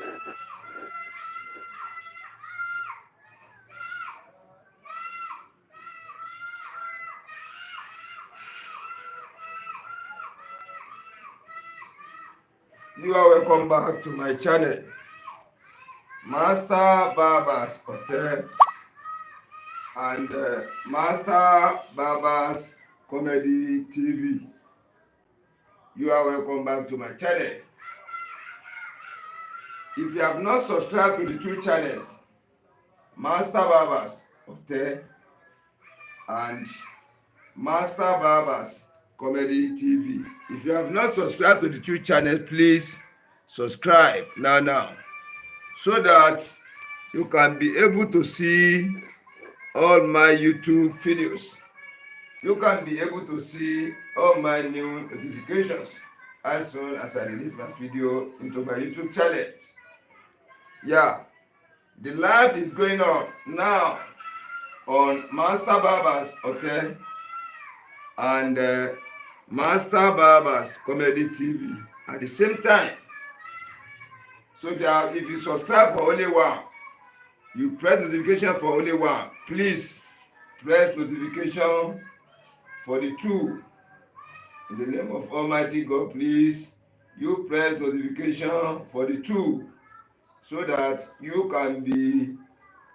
You are welcome back to my channel, Master Barber's Hotel and Master Barber's Comedy TV. You are welcome back to my channel. If you have not subscribed to the two channels, Master Barber's Hotel and Master Barber's Comedy TV. If you have not subscribed to the two channels, please subscribe now so that you can be able to see all my YouTube videos. You can be able to see all my new notifications as soon as I release my video into my YouTube channel. Yeah, the live is going on now on Master Barber's Hotel and Master Barber's Comedy TV at the same time. So if you subscribe for only one, you press notification for only one, please press notification for the two. In the name of Almighty God, please, you press notification for the two so that you can be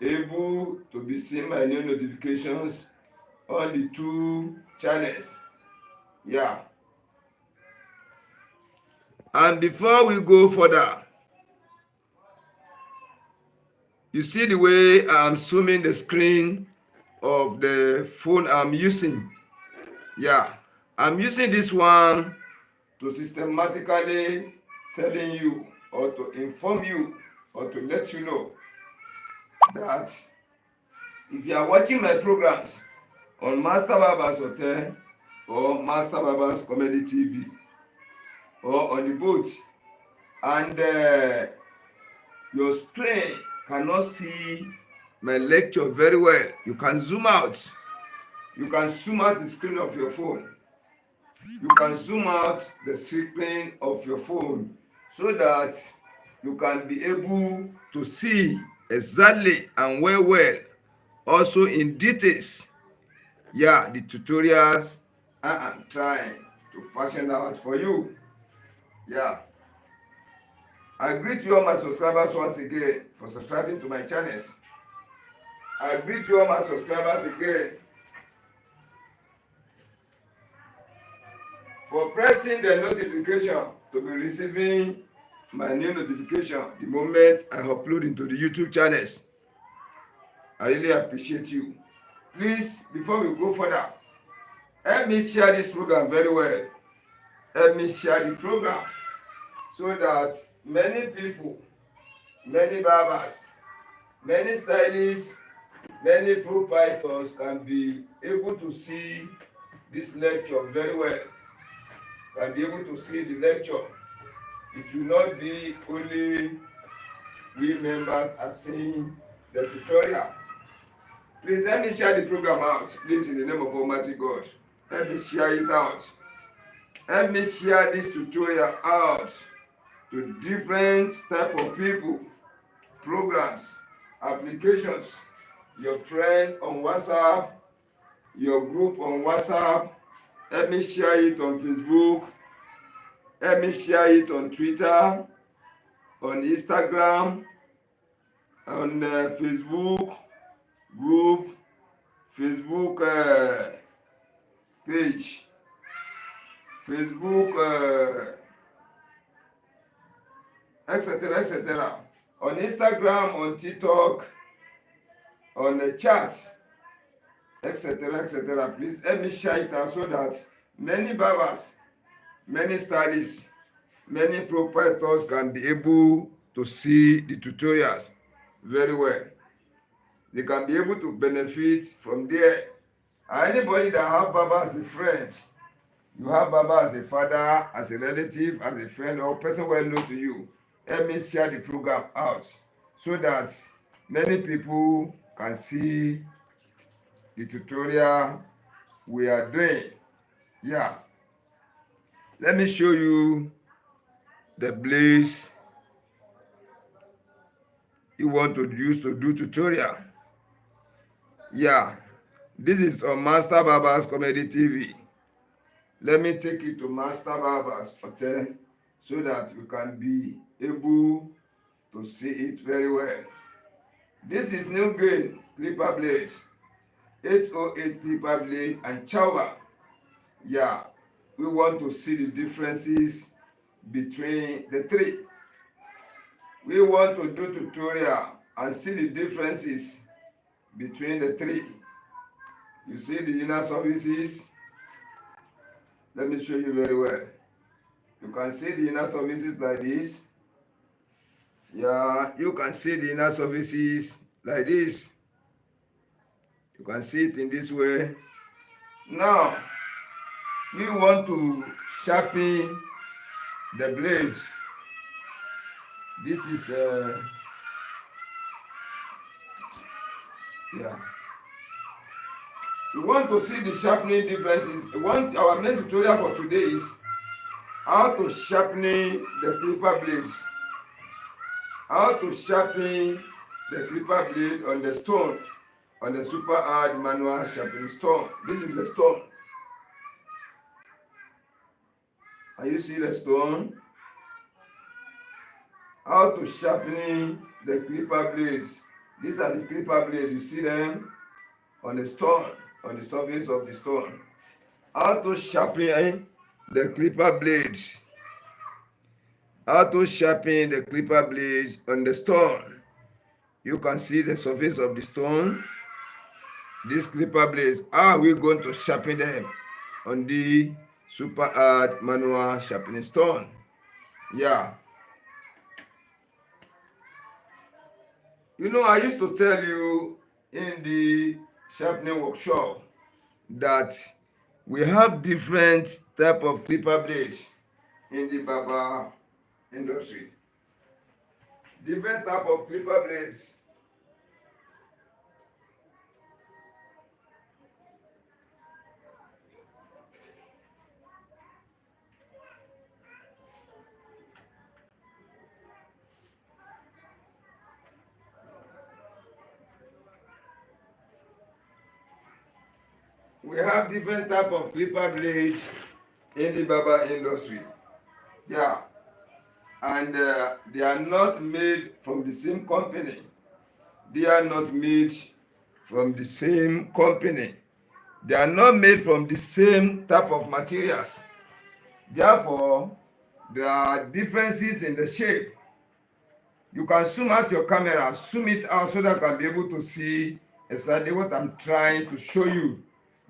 able to be seeing my new notifications on the two channels. Yeah. And before we go further, you see the way I'm zooming the screen of the phone I'm using. Yeah, I'm using this one to systematically telling you or to inform you or to let you know that if you are watching my programs on Master Barber's Hotel or Master Barber's Comedy TV or on the boat and your screen cannot see my lecture very well, you can zoom out. You can zoom out the screen of your phone. You can zoom out the screen of your phone so that you can be able to see exactly and well also in details. Yeah, the tutorials I am trying to fashion out for you. Yeah. I greet you all my subscribers once again for subscribing to my channels. I greet you all my subscribers again for pressing the notification to be receiving my new notification the moment I upload into the YouTube channels. I really appreciate you. Please, before we go further, help me share this program very well. Help me share the program so that many people, many barbers, many stylists, many proprietors can be able to see this lecture very well. Can be able to see the lecture. It will not be only we members are seeing the tutorial. Please help me share the program out. Please, in the name of Almighty God, help me share it out. Help me share this tutorial out to different type of people, programs, applications, your friend on WhatsApp, your group on WhatsApp. Help me share it on Facebook. Help me share it on Twitter, on Instagram, on Facebook group, Facebook page, Facebook, etc. On Instagram, on TikTok, on the chat, etc. Please help me share it out so that many barbers, many stylists, many proprietors can be able to see the tutorials very well. They can be able to benefit from there. And anybody that have barber as a friend, you have barber as a father, as a relative, as a friend, or person well known to you, help me share the program out so that many people can see the tutorial we are doing. Yeah. Let me show you the blaze you want to use to do tutorial. Yeah, this is on Master Barbers Comedy TV. Let me take you to Master Barbers Hotel so that you can be able to see it very well. This is NEWGaiN clipper blade, 808 clipper blade and CHAOBA. Yeah, we want to see the differences between the three. We want to do tutorial and see the differences between the three. You see the inner surfaces. Let me show you very well. You can see the inner surfaces like this. Yeah, you can see the inner surfaces like this. You can see it in this way. Now, we want to sharpen the blades. This is yeah. We want to see the sharpening differences. Our main tutorial for today is how to sharpen the clipper blades. How to sharpen the clipper blade on the stone, on the super hard manual sharpening stone. This is the stone. And you see the stone? How to sharpen the clipper blades. These are the clipper blades. You see them on the stone, on the surface of the stone. How to sharpen the clipper blades. How to sharpen the clipper blades on the stone. You can see the surface of the stone. These clipper blades, how are we going to sharpen them on the super hard manual sharpening stone? Yeah. You know, I used to tell you in the sharpening workshop that we have different type of clipper blades in the barber industry. Different type of clipper blades. We have different type of clipper blades in the barber industry. Yeah. And they are not made from the same company. They are not made from the same company. They are not made from the same type of materials. Therefore, there are differences in the shape. You can zoom out your camera, zoom it out so that I can be able to see exactly what I'm trying to show you.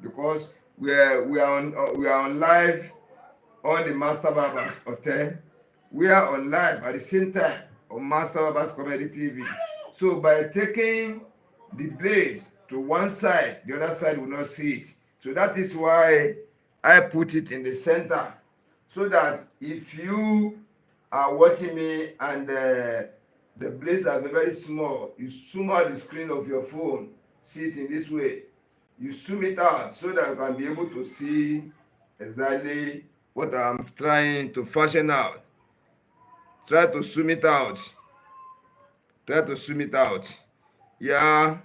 Because we are on live on the Master Barbers Hotel. We are on live at the same time on Master Barbers Comedy TV. So by taking the blade to one side, the other side will not see it. So that is why I put it in the center. So that if you are watching me and the blades are very small, you zoom out the screen of your phone, see it in this way. You zoom it out so that you can be able to see exactly what I'm trying to fashion out. Try to zoom it out. Try to zoom it out. Yeah.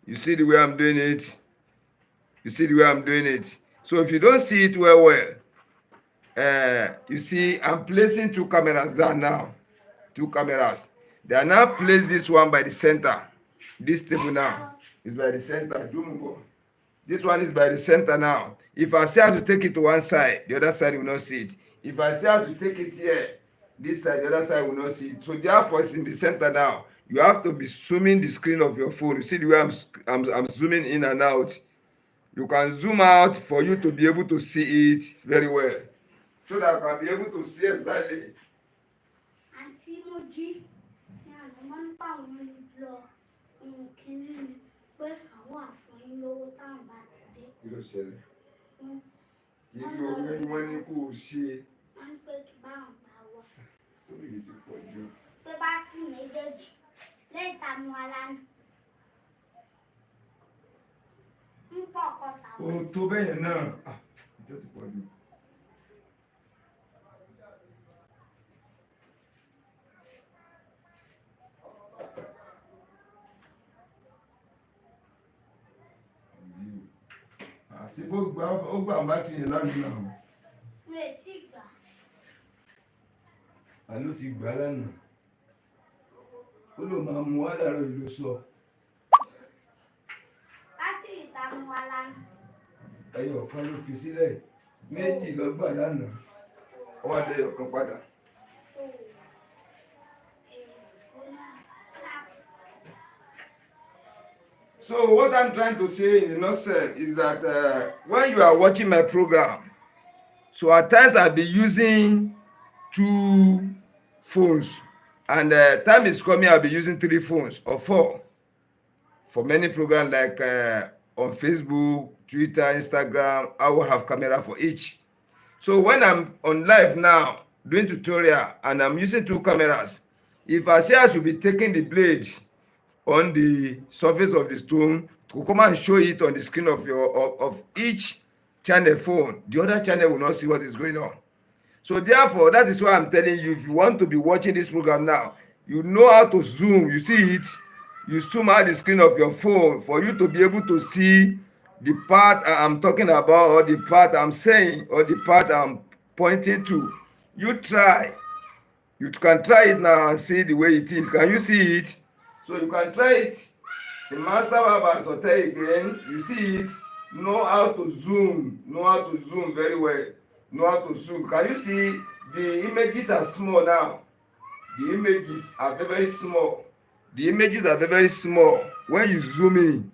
You see the way I'm doing it? You see the way I'm doing it? So if you don't see it well, you see I'm placing two cameras down now. Two cameras. They are now placed this one by the center. This table now is by the center. This one is by the center now. If I say I have to take it to one side, the other side will not see it. If I say I have to take it here, this side, the other side will not see it. So therefore, it's in the center now. You have to be zooming the screen of your phone. You see the way I'm zooming in and out. You can zoom out for you to be able to see it very well. So that I can be able to see exactly. Kí ló ṣẹlẹ̀? Kí ló wọ́n ní kó o ṣe? Sórí yìí ti pọ̀ jù. Pé bá tì méjèèjì lẹ́ẹ̀ta mu alánú. Ń pọ̀ kọta. O tó bẹ́yẹn náà. Ìjọ ti pọ̀ jù. àsìkò ó gbà ń bá ti yẹn lánàá náà. Mi ò tí gbà. Àló ti gbà lánàá. Ó ló máa mú wá láàárọ̀ ìlú sọ. Láti ìta mú wa lánàá. Ẹyọ kan ló fi sílẹ̀. Méjì ló gbà lánàá. Ó wá dé ẹyọ kan padà. So what I'm trying to say in a nutshell is that when you are watching my program, so at times I'll be using 2 phones, and time is coming I'll be using 3 phones or 4 for many programs like on Facebook, Twitter, Instagram. I will have camera for each. So when I'm on live now doing tutorial and I'm using 2 cameras, if I say I should be taking the blade on the surface of the stone to come and show it on the screen of your of each channel phone, the other channel will not see what is going on. So therefore, that is why I'm telling you, if you want to be watching this program now, you know how to zoom. You see it, you zoom out the screen of your phone for you to be able to see the part I'm talking about, or the part I'm saying, or the part I'm pointing to. You try. You can try it now and see the way it is. Can you see it? So you can try it. The Master Barber's Hotel again. You see it. Know how to zoom. Know how to zoom very well. Know how to zoom. Can you see the images are small now? The images are very, very small. The images are very, very small. When you zoom in,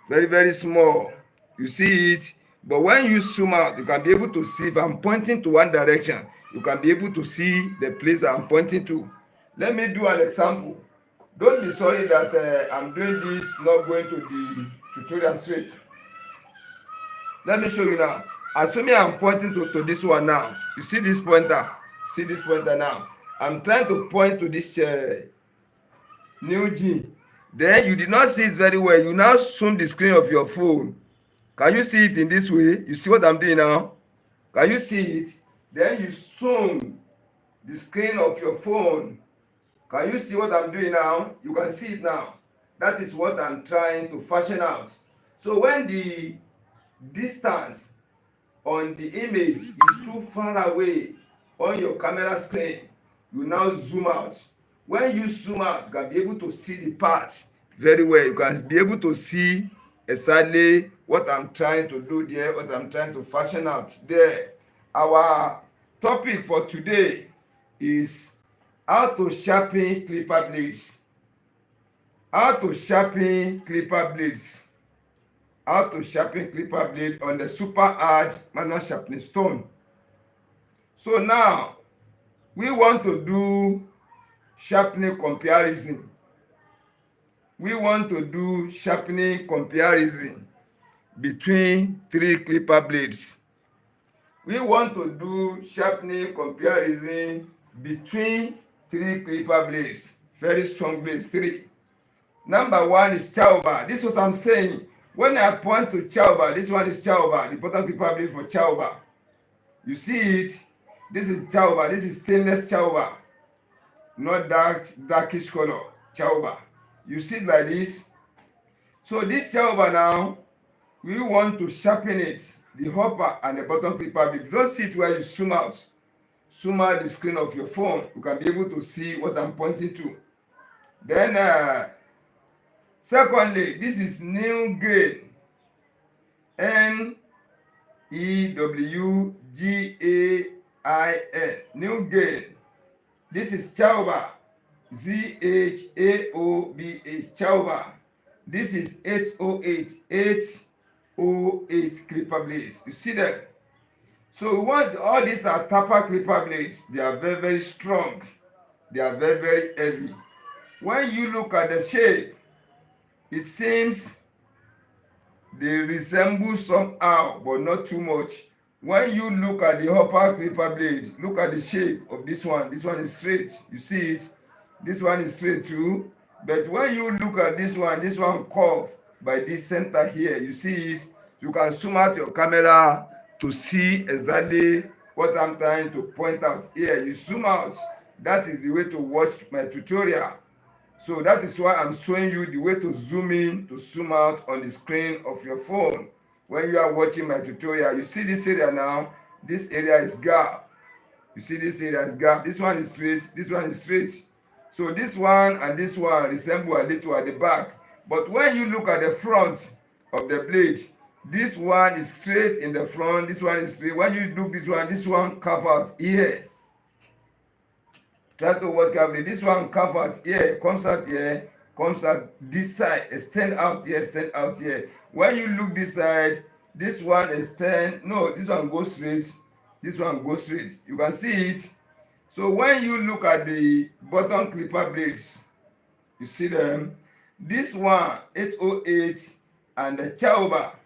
very, very small. You see it. But when you zoom out, you can be able to see. If I'm pointing to one direction, you can be able to see the place I'm pointing to. Let me do an example. Don't be sorry that I'm doing this, not going to the tutorial straight. Let me show you now. Assuming I'm pointing to this one now. You see this pointer? See this pointer now? I'm trying to point to this NEWGaiN. Then you did not see it very well. You now zoom the screen of your phone. Can you see it in this way? You see what I'm doing now? Can you see it? Then you zoom the screen of your phone. Can you see what I'm doing now? You can see it now. That is what I'm trying to fashion out. So when the distance on the image is too far away on your camera screen, you now zoom out. When you zoom out, you can be able to see the parts very well. You can be able to see exactly what I'm trying to do there, what I'm trying to fashion out there. Our topic for today is how to sharpen clipper blades. How to sharpen clipper blades. How to sharpen clipper blade on the super hard manual sharpening stone. So now we want to do sharpening comparison. We want to do sharpening comparison between 3 clipper blades. We want to do sharpening comparison between 3 clipper blades. Very strong blades, 3. Number 1 is CHAOBA. This is what I'm saying. When I point to CHAOBA, this one is CHAOBA, the bottom clipper blade for CHAOBA. You see it? This is CHAOBA. This is stainless CHAOBA. Not darkish color. CHAOBA. You see it like this. So this CHAOBA now, we want to sharpen it. The upper and the bottom clipper blade. You don't see it where you zoom out. Zoom out the screen of your phone. You can be able to see what I'm pointing to. Then, secondly, this is NEWGaiN. NEWGAIN. NEWGaiN. This is CHAOBA. CHAOBA. CHAOBA. This is 808. 808 clipper blades. You see that? So what all these are tapper clipper blades. They are very, very strong. They are very, very heavy. When you look at the shape, it seems they resemble somehow, but not too much. When you look at the upper clipper blade, look at the shape of this one. This one is straight. You see it? This one is straight too. But when you look at this one curved by this center here. You see it? You can zoom out your camera to see exactly what I'm trying to point out here. You zoom out. That is the way to watch my tutorial. So that is why I'm showing you the way to zoom in, to zoom out on the screen of your phone. when you are watching my tutorial. You see this area now, this area is gap. You see this area is gap. This one is straight, this one is straight. So this one and this one resemble a little at the back. But when you look at the front of the blade, this one is straight in the front, this one is straight. When you look this one curve out here. Try to watch carefully. This one curve out here, comes out this side, extend out here, extend out here. When you look this side, this one extend, no, this one goes straight, this one goes straight. You can see it. So when you look at the bottom clipper blades, you see them. This one, 808 and the CHAOBA,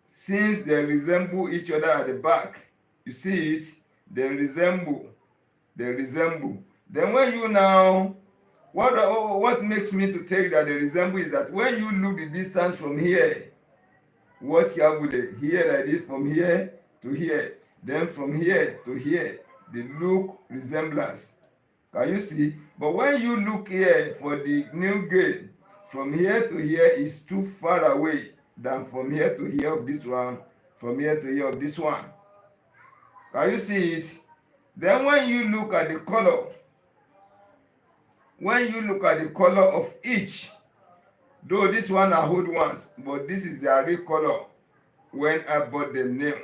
since they resemble each other at the back, you see it, they resemble. Then when you now, what makes me to take that they resemble is that when you look the distance from here, watch carefully, here like this, from here to here, then from here to here, they look resemblance. Can you see? But when you look here for the NEWGaiN, from here to here is too far away than from here to here of this one, from here to here of this one. Can you see it? Then when you look at the color, of each, though this one are old ones, but this is their real color when I bought them new.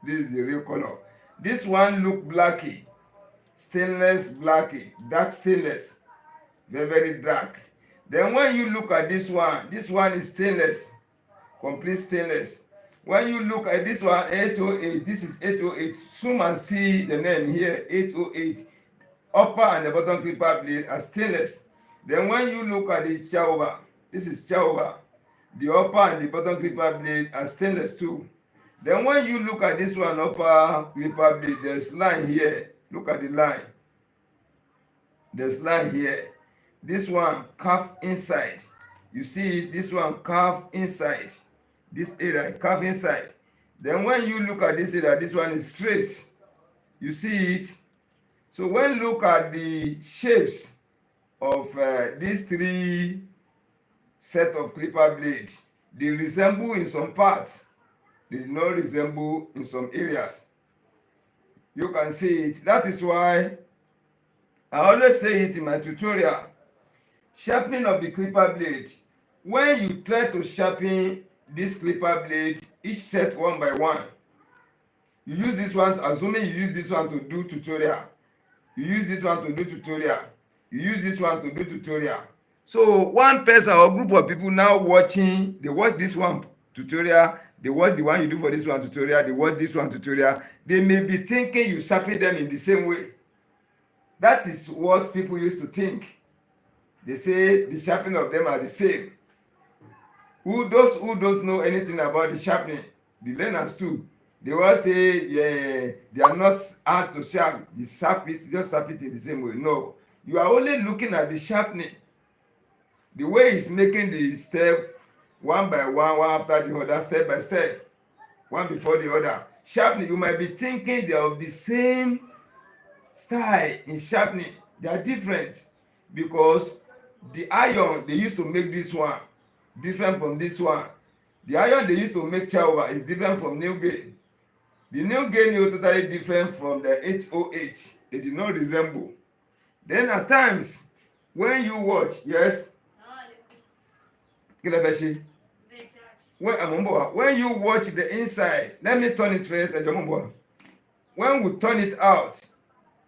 This is the real color. This one look blacky, stainless blacky, dark stainless, very, very dark. Then when you look at this one is stainless, complete stainless. When you look at this one, 808, this is 808. Zoom and see the name here, 808. Upper and the bottom clipper blade are stainless. Then when you look at the CHAOBA, this is CHAOBA. The upper and the bottom clipper blade are stainless too. Then when you look at this one, upper clipper blade, there's line here. Look at the line. There's line here. This one curve inside. You see it, this one curve inside. This area curve inside. Then when you look at this area, this one is straight. You see it. So when you look at the shapes of these three set of clipper blades, they resemble in some parts. They do not resemble in some areas. You can see it. That is why I always say it in my tutorial. Sharpening of the clipper blade. When you try to sharpen this clipper blade, each set one by one, you use this one, assuming you use this one to do tutorial. You use this one to do tutorial. You use this one to do tutorial. So one person or group of people now watching, they watch this one tutorial, they watch the one you do for this one tutorial, they watch this one tutorial. They may be thinking you sharpen them in the same way. That is what people used to think. They say the sharpening of them are the same. Those who don't know anything about the sharpening, the learners too, they all say, yeah, they are not hard to sharp. The sharp it, just sharp it in the same way. No, you are only looking at the sharpening. The way he's making the step one by one after the other, step by step, one before the other. Sharpening, you might be thinking they are of the same style in sharpening. They are different because the iron they used to make this one different from this one. The iron they used to make CHAOBA is different from NEWGaiN. The NEWGaiN is totally different from the 808. They do not resemble. Then at times, when you watch, yes? When you watch the inside, let me turn it first. When we turn it out,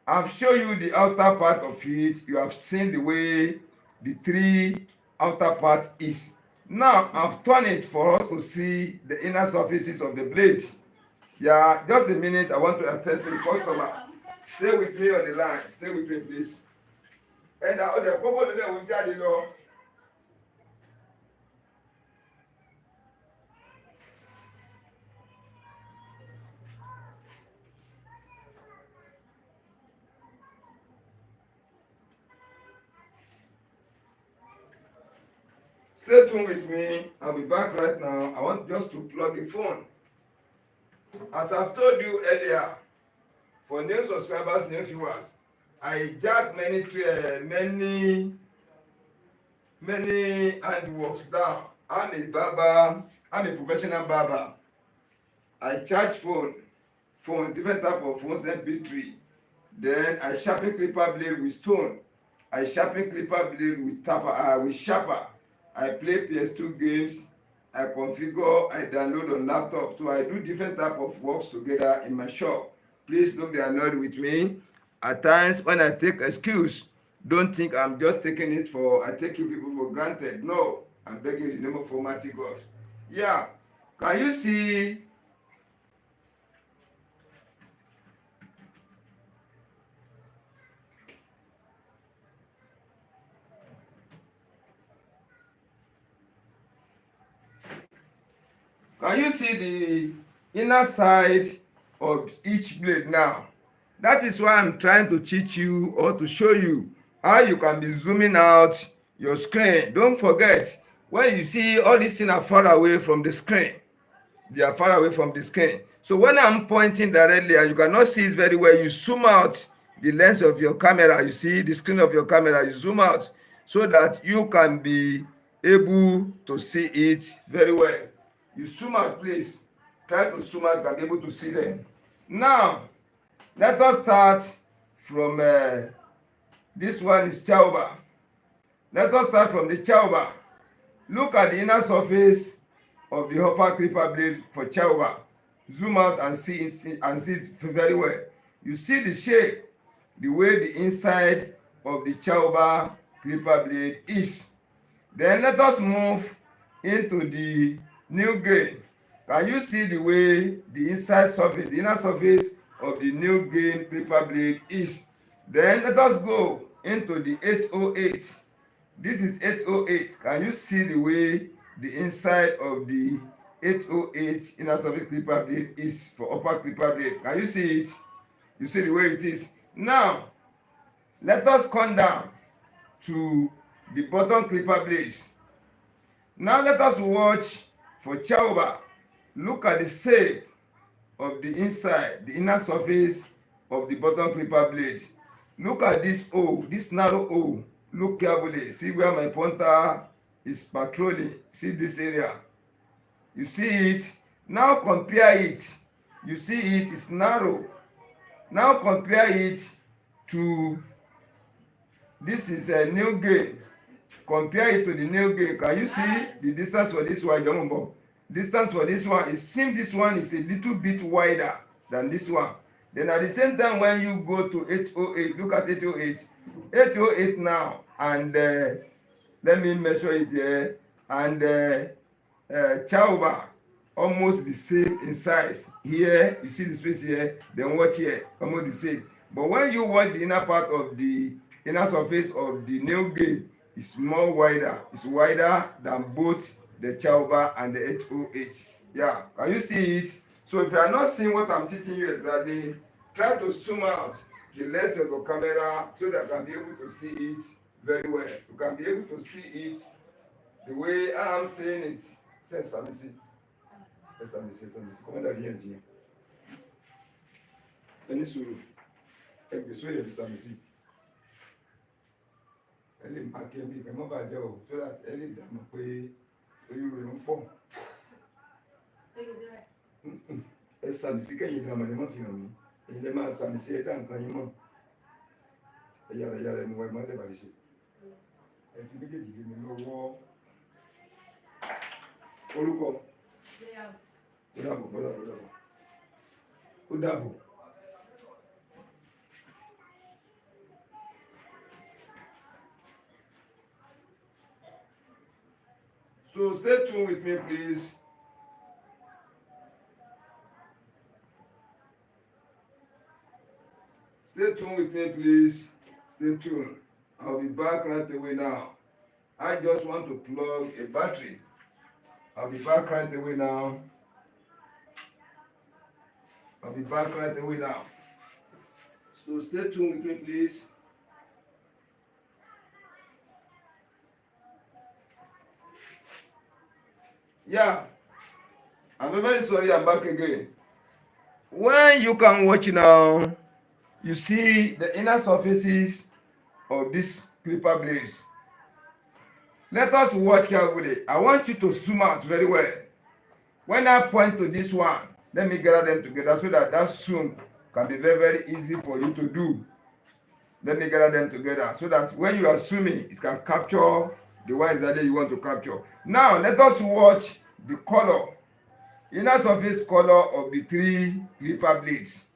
I've shown you the outer part of it. You have seen the way the three outer part is. Now I've turned it for us to see the inner surfaces of the blade. Yeah, just a minute. I want to attest to the customer. Stay with me on the line. Stay with me, please. And the people that will get the law. Stay tuned with me. I'll be back right now. I want just to plug the phone. As I've told you earlier, for new subscribers, new viewers, I jack many handworks down. I'm a barber, I'm a professional barber. I charge phone, different type of phones, MP3. Then I sharpen clipper blade with stone. I sharpen clipper blade with sharper. I play PS2 games. I configure, I download on laptop. So I do different type of works together in my shop. Please don't be annoyed with me. At times when I take excuse, don't think I'm just taking it for, I take you people for granted. No, I'm begging you in the name of Almighty God. Yeah, can you see? Can you see the inner side of each blade now? That is why I'm trying to teach you or to show you how you can be zooming out your screen. Don't forget, when you see all these things are far away from the screen, they are far away from the screen. So when I'm pointing directly and you cannot see it very well, you zoom out the lens of your camera, you see the screen of your camera, you zoom out so that you can be able to see it very well. You zoom out, please. Try to zoom out, you can be able to see them. Now, let us start from this one is CHAOBA. Let us start from the CHAOBA. Look at the inner surface of the upper clipper blade for CHAOBA. Zoom out and see it very well. You see the shape, the way the inside of the CHAOBA clipper blade is. Then let us move into the NEWGaiN. Can you see the way the inside surface, the inner surface of the NEWGaiN clipper blade is? Then let us go into the 808. This is 808. Can you see the way the inside of the 808 inner surface clipper blade is for upper clipper blade? Can you see it? You see the way it is. Now, let us come down to the bottom clipper blades. Now let us watch for CHAOBA. Look at the shape of the inside, the inner surface of the bottom clipper blade. Look at this O, this narrow O. Look carefully. See where my pointer is patrolling. See this area. You see it. Now compare it. You see it is narrow. Now compare it to this is a NEWGaiN. Compare it to the NEWGaiN. Can you see the distance for this one? Distance for this one, it seems this one is a little bit wider than this one. Then at the same time, when you go to 808, look at 808. 808 now, and let me measure it here. And CHAOBA, almost the same in size. Here, you see the space here, then watch here, almost the same. But when you watch the inner part of the inner surface of the NEWGaiN, it's more wider. It's wider than both the CHAOBA and the 808. Yeah, can you see it? So if you are not seeing what I'm teaching you exactly, try to zoom out the lens of your camera so that you can be able to see it very well. You can be able to see it the way I'm saying it. Say Samisi. Come on here, Gina. Any suru. Every so you Samisi. Eli makemi kemo ba je o so that eli da mo pe oyu re n po. Ẹ Samisi kẹ́yìn da mo le mo fi hàn mí. Ẹ̀yin lè máa Samisi ẹ dá nǹkan yín mọ̀. Ẹ yára ẹnu wa ẹ má tẹ̀ bá lè ṣe. Ẹ fi méjèèjì lé mi lọ́wọ́. Orúkọ. Ó dàbọ̀. So stay tuned with me, please. Stay tuned with me, please. Stay tuned. I'll be back right away now. I just want to plug a battery. I'll be back right away now. I'll be back right away now. So stay tuned with me, please. Yeah, I'm very sorry I'm back again. When you can watch now, you see the inner surfaces of these clipper blades. Let us watch carefully. I want you to zoom out very well. When I point to this one, let me gather them together so that zoom can be very, very easy for you to do. Let me gather them together so that when you are zooming, it can capture the ones that you want to capture. Now, let us watch the color, inner surface color of the 3 clipper blades.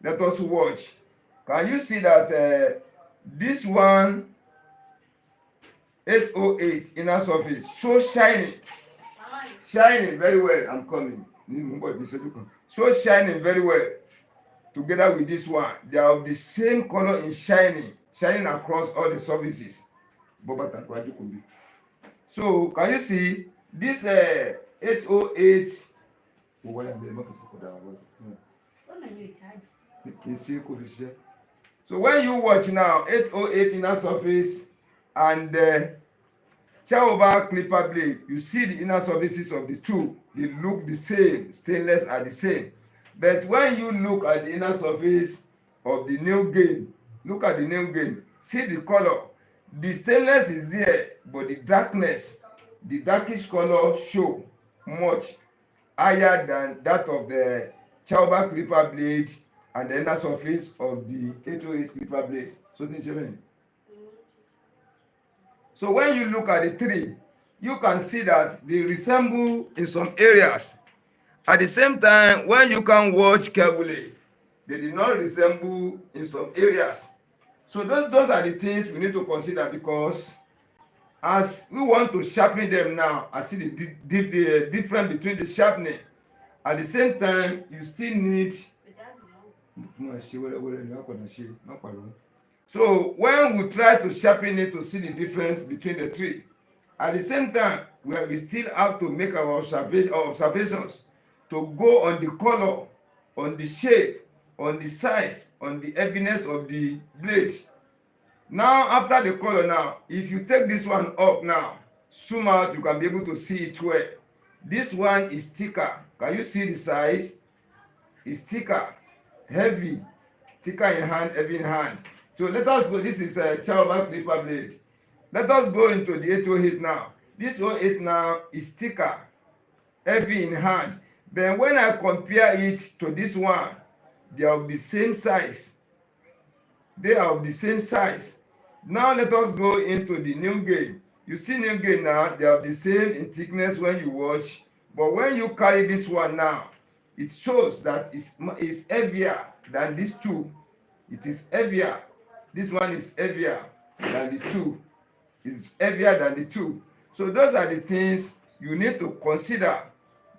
Let us watch. Can you see that this one 808 inner surface so shining very well? I'm coming. So shining very well together with this one. They are of the same color in shining across all the surfaces. So can you see this 808? So when you watch now 808 inner surface and CHAOBA clipper blade, you see the inner surfaces of the two. They look the same, stainless are the same. But when you look at the inner surface of the NEWGaiN, look at the NEWGaiN, see the color. The stainless is there, but the darkness, the darkish color show much higher than that of the CHAOBA clipper blade and the inner surface of the 808 clipper blade. So when you look at the 3, you can see that they resemble in some areas. At the same time, when you can watch carefully, they did not resemble in some areas. So those are the things we need to consider, because as we want to sharpen them now, I see the difference between the sharpening. At the same time, you still need. So when we try to sharpen it to see the difference between the 3, at the same time, we still have to make our observations to go on the color, on the shape, on the size, on the heaviness of the blade. Now, after the color now, if you take this one up now, zoom out, you can be able to see it well. This one is thicker. Can you see the size? It's thicker, heavy, thicker in hand, heavy in hand. So let us go. This is a CHAOBA clipper blade. Let us go into the 808 now. This 08 now is thicker, heavy in hand. Then when I compare it to this one, they are of the same size. They are of the same size. Now let us go into the NEWGaiN. You see NEWGaiN now, they are the same in thickness when you watch. But when you carry this one now, it shows that it's heavier than these two. It is heavier. This one is heavier than the 2. It's heavier than the 2. So those are the things you need to consider.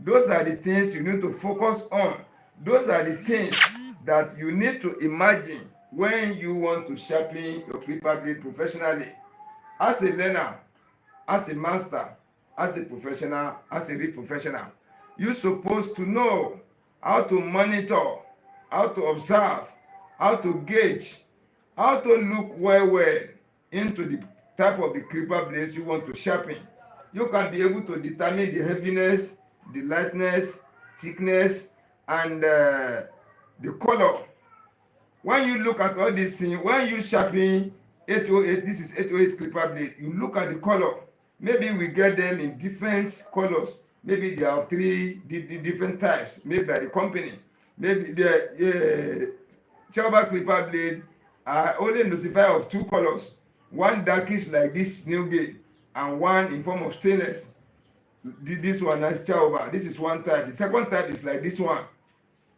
Those are the things you need to focus on. Those are the things that you need to imagine when you want to sharpen your clipper blade professionally. As a learner, as a master, as a professional, as a real professional, you're supposed to know how to monitor, how to observe, how to gauge, how to look well into the type of the clipper blades you want to sharpen. You can be able to determine the heaviness, the lightness, thickness, and the color. When you look at all these things, when you sharpen 808, this is 808 clipper blade, you look at the color. Maybe we get them in different colors. Maybe they have 3 different types made by the company. Maybe the CHAOBA clipper blade are only notified of 2 colors. One darkish like this NEWGaiN, and one in form of stainless. This one is CHAOBA. This is one type. The second type is like this one.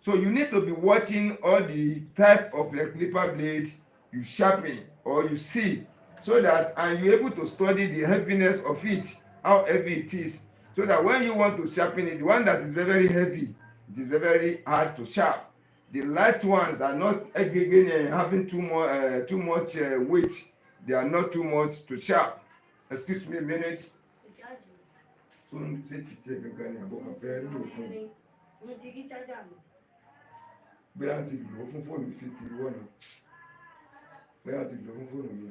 So you need to be watching all the type of the clipper blade you sharpen or you see, so that and you're able to study the heaviness of it, how heavy it is, so that when you want to sharpen it, the one that is very, very heavy, it is very, very hard to sharp. The light ones are not having too much weight. They are not too much to sharp. Excuse me a minute. So bóyá ti lò ó fún fóònù fi kiri wọ́nà, bóyá ti lò ó fún fóònù mi.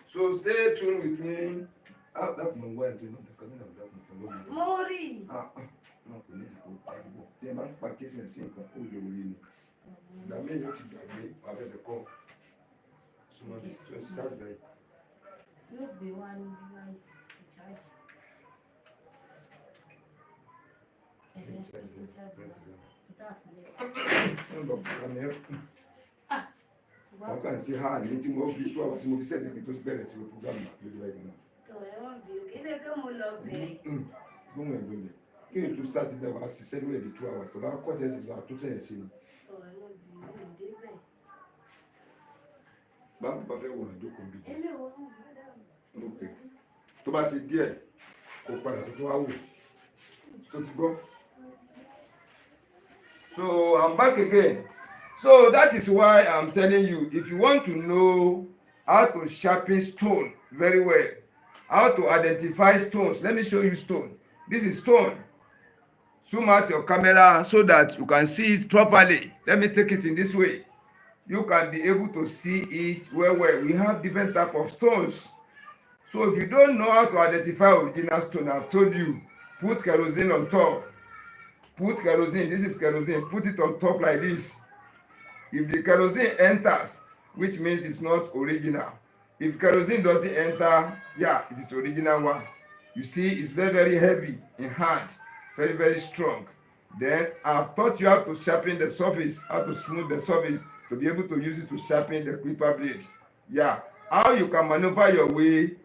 So stay tuned with me. That my wife did not come in that my Mori. No, kò ní ìdìbò pariwo. Bí ẹ máa ń pa kéésì sí nǹkan ó lè orí ni. Ìgbà míì yóò ti gbàgbé àfẹsẹ̀ kọ́. Súnmọ́ bí tí ó ti sáàjù báyìí. Yóò gbé wá níbí báyìí. Ìjáde. Ẹ̀hẹ́, ó ti ń jáde wá. Ìta àfilẹ̀. Wọ́n kàn sí ha ní tí mo fi tó àwọn tí mo fi sẹ́ẹ̀dì kí tó bẹ̀rẹ̀ sí program lójú báyìí náà. Tọ̀wọ̀ ẹ̀wọ̀n bí o, kí lè kí mo lọ bẹ̀rẹ̀. Gbóhùn ẹ̀ lónìí. Kí ni tó sátidé wá sí sẹ́dúró ẹ̀dí 2 hours tó bá kọ́ tẹ́sí lọ àtúnṣe sí ni. Tọ̀wọ̀ ẹ̀wọ̀n bí o, mi dé bẹ̀. Báwo bá fẹ́ wọ̀nà jókòó bí jù? Èmi ò wọ́n mú dáhùn. Ok. Tó bá ṣe díẹ̀, kó padà tó wá wò. Tó ti gbọ́. So I'm back again. So that is why I'm telling you, if you want to know how to sharpen stone very well, how to identify stones, let me show you stone. This is stone. Zoom out your camera so that you can see it properly. Let me take it in this way. You can be able to see it well. We have different type of stones. So if you don't know how to identify original stone, I've told you, put kerosene on top. Put kerosene, this is kerosene, put it on top like this. If the kerosene enters, which means it's not original. If kerosene doesn't enter, yeah, it is original one. You see, it's very, very heavy in hand, very, very strong. Then I've taught you how to sharpen the surface, how to smooth the surface, to be able to use it to sharpen the clipper blade. Yeah, how you can maneuver your way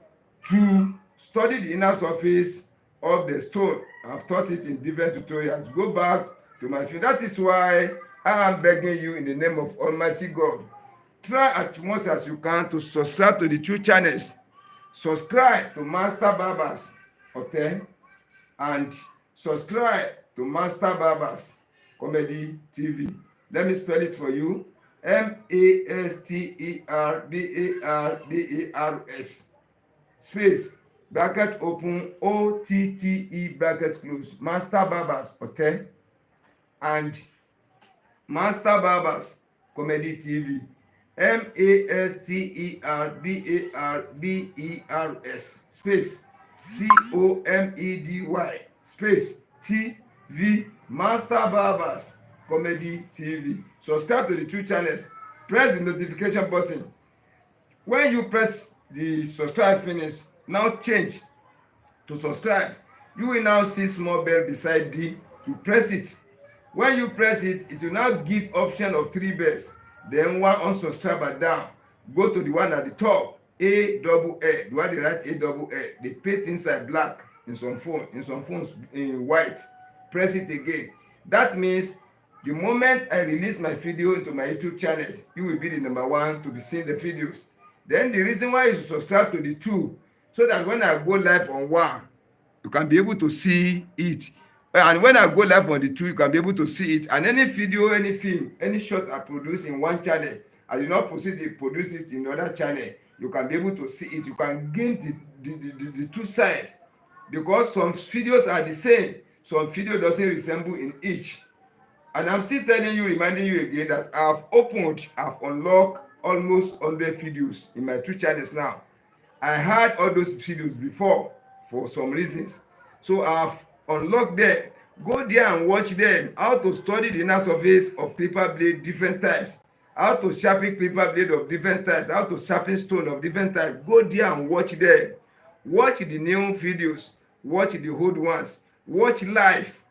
to study the inner surface of the stone. I've taught it in different tutorials. Go back to my video. That is why I am begging you in the name of Almighty God. Try as much as you can to subscribe to the 2 channels. Subscribe to Master Barbers, okay? And subscribe to Master Barbers Comedy TV. Let me spell it for you. MASTERBARBARS. Space, bracket open, OTTE, bracket close. Master Barbers, okay? And Master Barbers Comedy TV. MASTERBARBERS. Space, COMEDY. Space, TV. Master Barbers Comedy TV. Subscribe to the 2 channels. Press the notification button. When you press the subscribe finish, now change to subscribe. You will now see small bell beside D. You press it. When you press it, it will now give option of 3 bells. Then one unsubscriber down. Go to the one at the top. A-double-A. The one they write A-double-A. They paint inside black in some phones in white. Press it again. That means the moment I release my video into my YouTube channels, you will be the number 1 to be seeing the videos. Then the reason why is to subscribe to the 2, so that when I go live on 1, you can be able to see it. And when I go live on the 2, you can be able to see it. And any video, any film, any short I produce in one channel, I do not produce it in another channel, you can be able to see it. You can gain the 2 sides. Because some videos are the same, some video doesn't resemble in each. And I'm still telling you, reminding you again that I've unlocked almost 100 videos in my 2 channels now. I had all those videos before for some reasons. So I've unlocked them. Go there and watch them. How to study the inner surface of clipper blade, different types. How to sharpen clipper blade of different types. How to sharpen stone of different types. Go there and watch them. Watch the new videos. Watch the old ones. Watch live.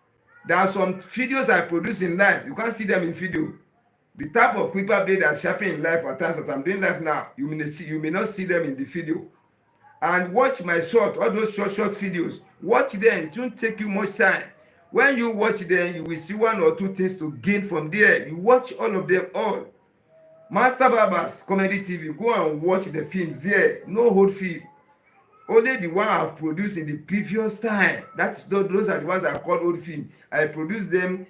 There are some videos I produce in live. You can't see them in video. The type of clipper blade I sharpen in live at times that I'm doing live now, you may not see them in the video. And watch my short, all those short videos. Watch them. It won't take you much time. When you watch them, you will see 1 or 2 things to gain from there. You watch all of them all. Master Barbers Comedy TV. Go and watch the films there. No old film. Only the one I've produced in the previous time. Those are the ones I call old film. I produced them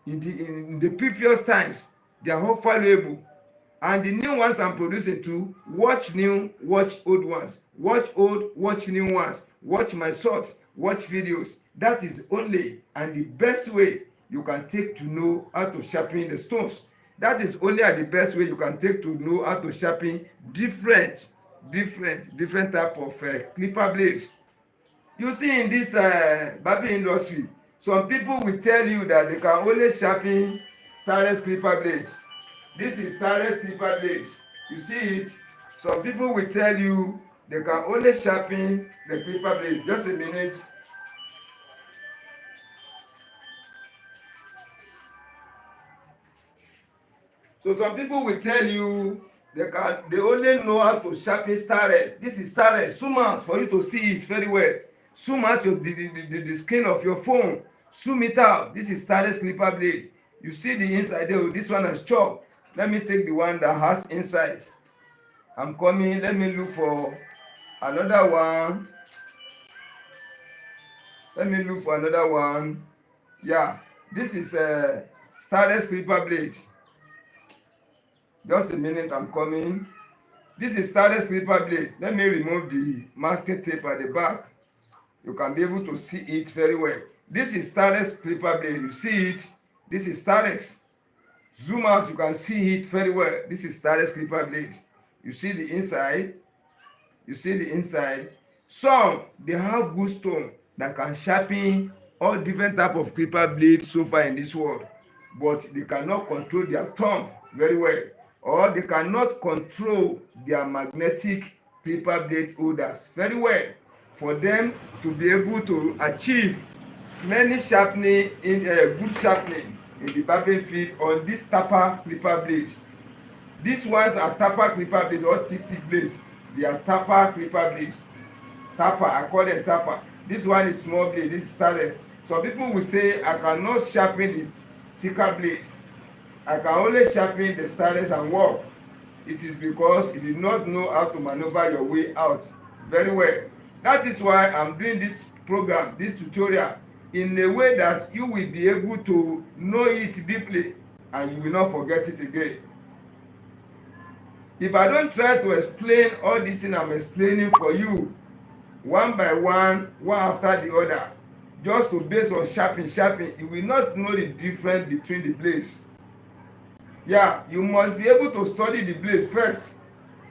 in the previous times. They are all valuable. And the new ones I'm producing too, watch new, watch old ones. Watch old, watch new ones. Watch my shorts, watch videos. That is only and the best way you can take to know how to sharpen the stones. That is only the best way you can take to know how to sharpen different type of clipper blades. You see, in this barbing industry, some people will tell you that they can only sharpen stainless clipper blades. This is stainless clipper blades. You see it? Some people will tell you They can only sharpen the clipper blade. Just a minute. So some people will tell you they only know how to sharpen starless. This is starless. Zoom out for you to see it very well. Zoom out the screen of your phone. Zoom it out. This is starless clipper blade. You see the inside there. This one has chop. Let me take the one that has inside. I'm coming. Let me look for another one. Let me look for another one. Yeah, this is a starless clipper blade. Just a minute, I'm coming. This is starless clipper blade. Let me remove the masking tape at the back. You can be able to see it very well. This is starless clipper blade. You see it? This is starless. Zoom out, you can see it very well. This is starless clipper blade. You see the inside? You see the inside? Some, they have good stone that can sharpen all different type of clipper blades so far in this world. But they cannot control their thumb very well. Or they cannot control their magnetic clipper blade holders very well for them to be able to achieve many sharpening in good sharpening in the barbering field on this tapper clipper blade. These ones are tapper clipper blades or thick blades. They are tapper clipper blades. Tapper, I call them tapper. This one is small blade, this is starless. Some people will say I cannot sharpen the thicker blades. I can only sharpen the starless and work. It is because you did not know how to maneuver your way out very well. That is why I'm doing this program, this tutorial, in a way that you will be able to know it deeply and you will not forget it again. If I don't try to explain all this thing I'm explaining for you, one by one after the other, just to base on sharpening, you will not know the difference between the blades. Yeah, you must be able to study the blades first.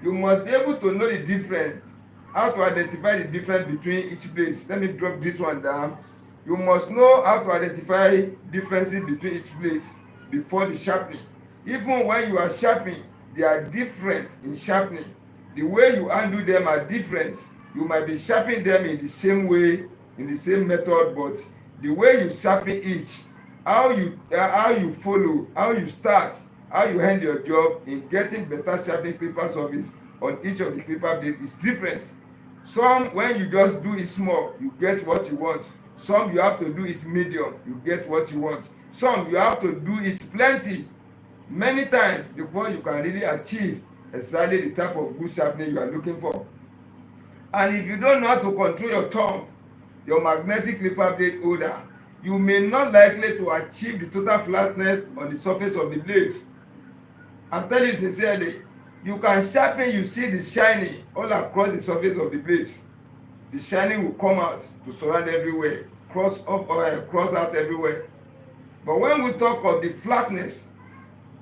You must be able to know the difference, how to identify the difference between each blade. Let me drop this one down. You must know how to identify differences between each blade before the sharpening. Even when you are sharpening, they are different in sharpening. The way you handle them are different. You might be sharpening them in the same way, in the same method, but the way you sharpen each, how you follow, how you start, how you end your job in getting better sharpening clipper surface on each of the clipper blade is different. Some, when you just do it small, you get what you want. Some, you have to do it medium, you get what you want. Some, you have to do it plenty, many times before you can really achieve exactly the type of good sharpening you are looking for. And if you don't know how to control your thumb, your magnetic clipper blade holder, you may not likely to achieve the total flatness on the surface of the blade. I'm telling you sincerely, you can sharpen, you see the shining all across the surface of the blades. The shining will come out to surround everywhere, cross out everywhere. But when we talk of the flatness,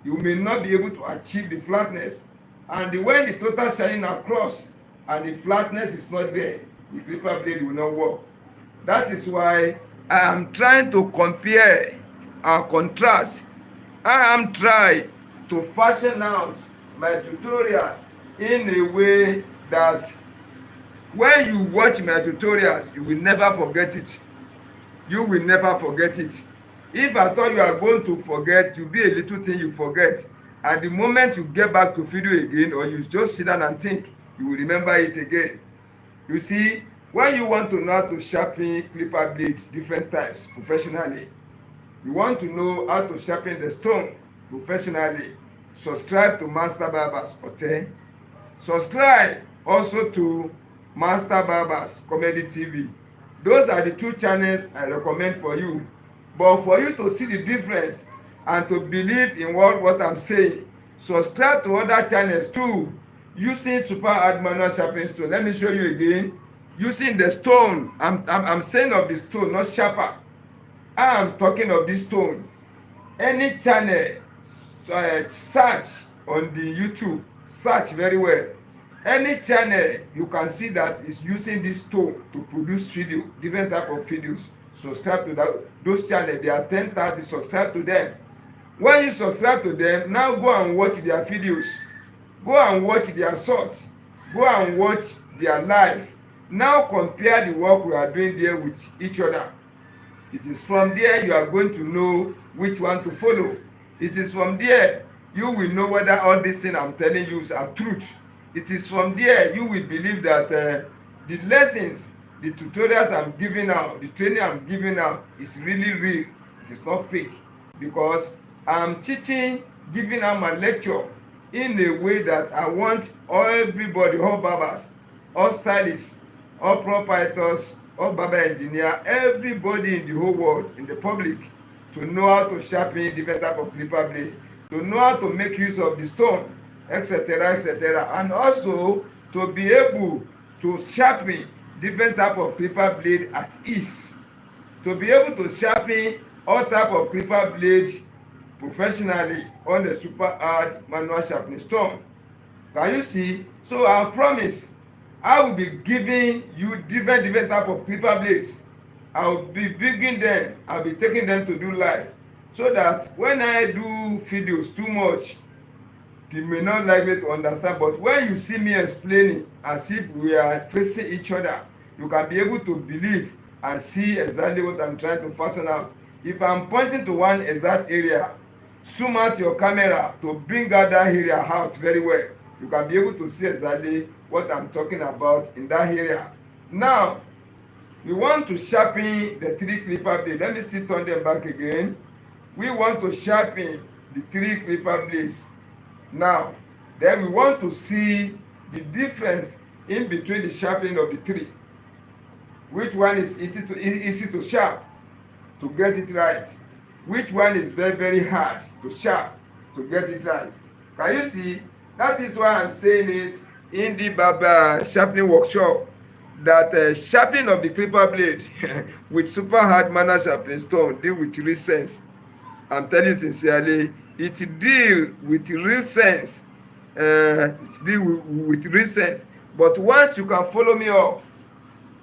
you may not be able to achieve the flatness. And when the total shining across and the flatness is not there, the clipper blade will not work. That is why I am trying to compare and contrast. I am trying to fashion out my tutorials in a way that when you watch my tutorials, you will never forget it. You will never forget it. If I thought you are going to forget, it will be a little thing you forget. And the moment you get back to video again, or you just sit down and think, you will remember it again. You see, when you want to know how to sharpen clipper blade different types professionally, you want to know how to sharpen the stone professionally, subscribe to Master Barbers Hotel. Subscribe also to Master Barbers Comedy TV. Those are the two channels I recommend for you. But for you to see the difference and to believe in what I'm saying, subscribe to other channels too, using super hard manual sharpening stone. Let me show you again. Using the stone, I'm saying of the stone, not sharper. I am talking of this stone. Any channel, search on the YouTube, search very well. Any channel you can see that is using this stone to produce video, different type of videos, subscribe to those channels. They are 10,000, subscribe to them. When you subscribe to them, now go and watch their videos, go and watch their shorts, go and watch their life. Now compare the work we are doing there with each other. It is from there you are going to know which one to follow. It is from there you will know whether all these things I'm telling you are truth. It is from there you will believe that the lessons, the tutorials I'm giving out, the training I'm giving out is really real. It is not fake, because I'm teaching, giving out my lecture in a way that I want everybody, all barbers, all stylists, all proprietors, all barber engineer, everybody in the whole world, in the public, to know how to sharpen different type of clipper blade, to know how to make use of the stone, etc., etc., and also to be able to sharpen different type of clipper blade at ease, to be able to sharpen all type of clipper blades professionally on the super hard manual sharpening stone. Can you see? So I promise I will be giving you different type of clipper blades. I will be bringing them, I'll be taking them to do live, so that when I do videos too much, you may not like me to understand, but when you see me explaining as if we are facing each other, you can be able to believe and see exactly what I'm trying to fasten out. If I'm pointing to one exact area, zoom out your camera to bring out that area out very well. You can be able to see exactly what I'm talking about in that area. Now, we want to sharpen the 3 clipper blades. Let me still turn them back again. We want to sharpen the 3 clipper blades. Now, then we want to see the difference in between the sharpening of the 3. Which one is easy to sharp, to get it right? Which one is very hard to sharp, to get it right? Can you see? That is why I'm saying it in the barber sharpening workshop, that sharpening of the clipper blade with super hard manual sharpening stone deal with real sense. I'm telling you sincerely, it deal with real sense. It deal with real sense. But once you can follow me up,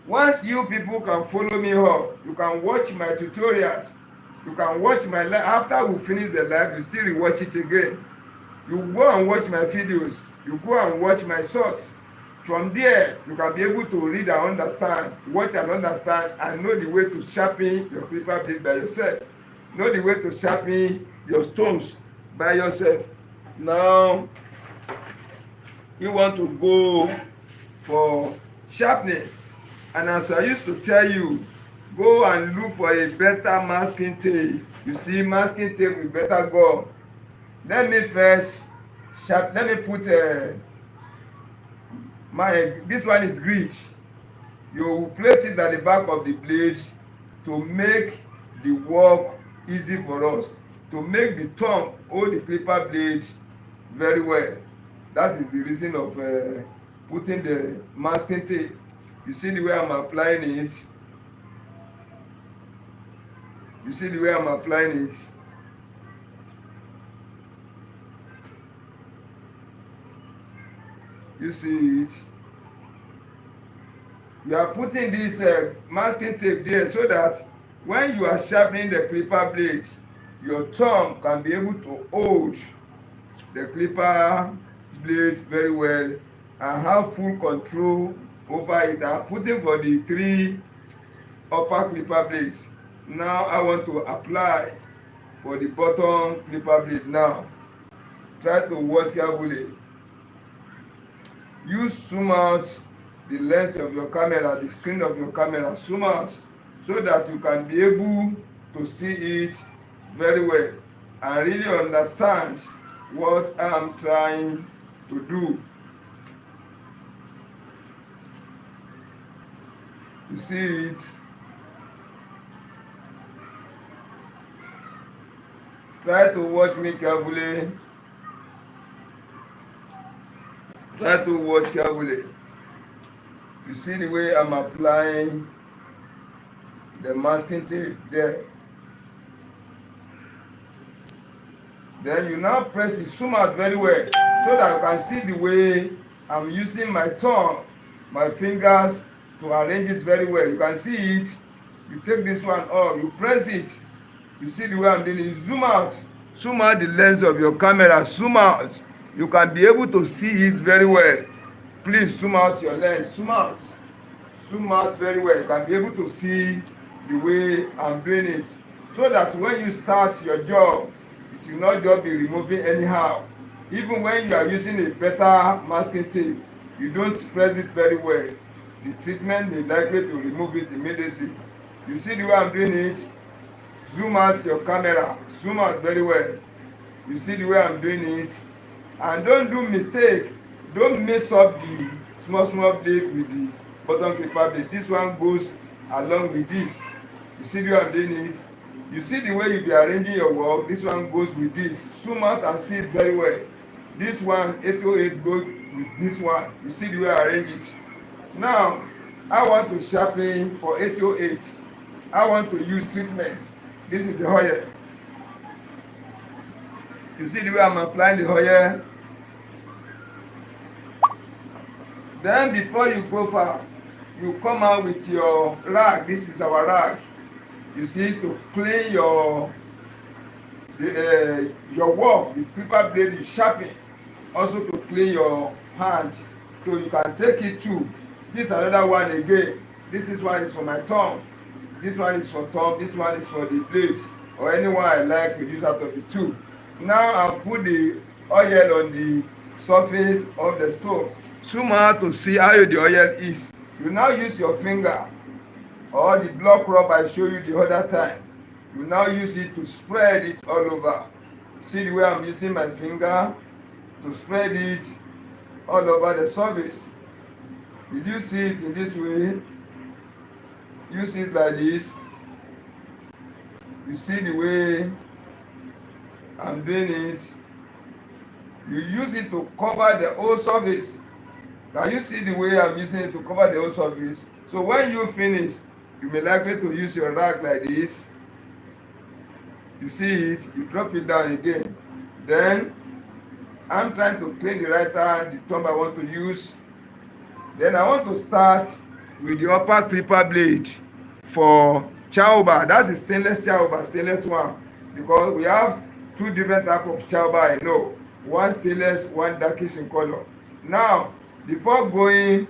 once you people can follow me up, you can watch my tutorials, you can watch my live. After we finish the live, you still rewatch it again. You go and watch my videos, you go and watch my shorts. From there, you can be able to read and understand, watch and understand, and know the way to sharpen your clipper blade by yourself. Know the way to sharpen your stones by yourself. Now, you want to go for sharpening, and as I used to tell you, go and look for a better masking tape. You see, masking tape with better gum. Let me first sharp. Let me put this one is grit. You place it at the back of the blade to make the work easy for us, to make the thumb hold the clipper blade very well. That is the reason of putting the masking tape. You see the way I'm applying it. You see the way I'm applying it. You see it. You are putting this masking tape there so that when you are sharpening the clipper blade, your thumb can be able to hold the clipper blade very well and have full control over it. I'm putting for the 3 upper clipper blades. Now I want to apply for the bottom clipper blade. Now try to watch carefully. You zoom out the lens of your camera, the screen of your camera, zoom out so that you can be able to see it very well and really understand what I'm trying to do. You see it? Try to watch me carefully. Try to watch carefully. You see the way I'm applying the masking tape there. Then you now press it, zoom out very well so that you can see the way I'm using my thumb, my fingers to arrange it very well. You can see it. You take this one off, you press it. You see the way I'm doing it. Zoom out the lens of your camera, zoom out. You can be able to see it very well. please zoom out your lens. Zoom out very well. You can be able to see the way I'm doing it, so that when you start your job, it will not just be removing anyhow. Even when you are using a better masking tape, you don't press it very well, the treatment may likely to remove it immediately. You see the way I'm doing it? Zoom out your camera, zoom out very well. You see the way I'm doing it? And don't do mistake, don't mess up the small blade with the bottom clipper blade. This one goes along with this. You see the way I'm doing it? You see the way you be arranging your work? This one goes with this. Zoom out and see it very well. This one 808 goes with this one. You see the way I arrange it? Now I want to sharpen for 808. I want to use treatment. This is the oil. You see the way I'm applying the oil? Then before you go far, you come out with your rag. This is our rag. You see, to clean your work, the clipper blade you sharpen. Also to clean your hand, so you can take it too. This is another one again. This one is for my thumb. This one is for thumb. This one is for the blades, or anyone I like to use out of the two. Now I've put the oil on the surface of the stove. Zoom out to see how the oil is. You now use your finger or the block rub I showed you the other time. You now use it to spread it all over. See the way I'm using my finger to spread it all over the surface. Did you see it in this way? You see it like this. You see the way I'm doing it. You use it to cover the whole surface. Can you see the way I'm using it to cover the whole surface? So when you finish, you may likely to use your rag like this. You see it, you drop it down again. Then I'm trying to clean the right hand, the thumb I want to use. Then I want to start with the upper clipper blade for CHAOBA. That's the stainless CHAOBA, stainless one. Because we have two different types of CHAOBA I know. One stainless, one darkish in color. Now, before going,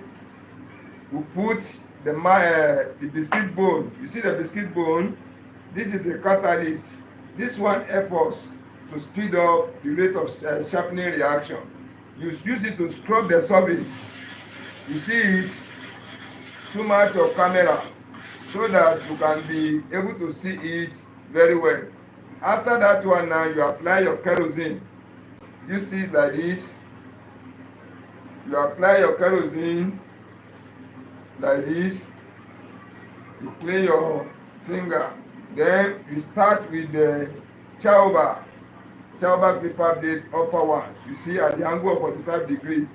we put the biscuit bone. You see the biscuit bone? This is a catalyst. This one helps us to speed up the rate of sharpening reaction. You use it to scrub the surface. You see it? Zoom out your camera so that you can be able to see it very well. After that one now, you apply your kerosene. You see it like this. You apply your kerosene like this. You clean your finger. Then you start with the CHAOBA clipper blade upper one. You see at the angle of 45 degrees.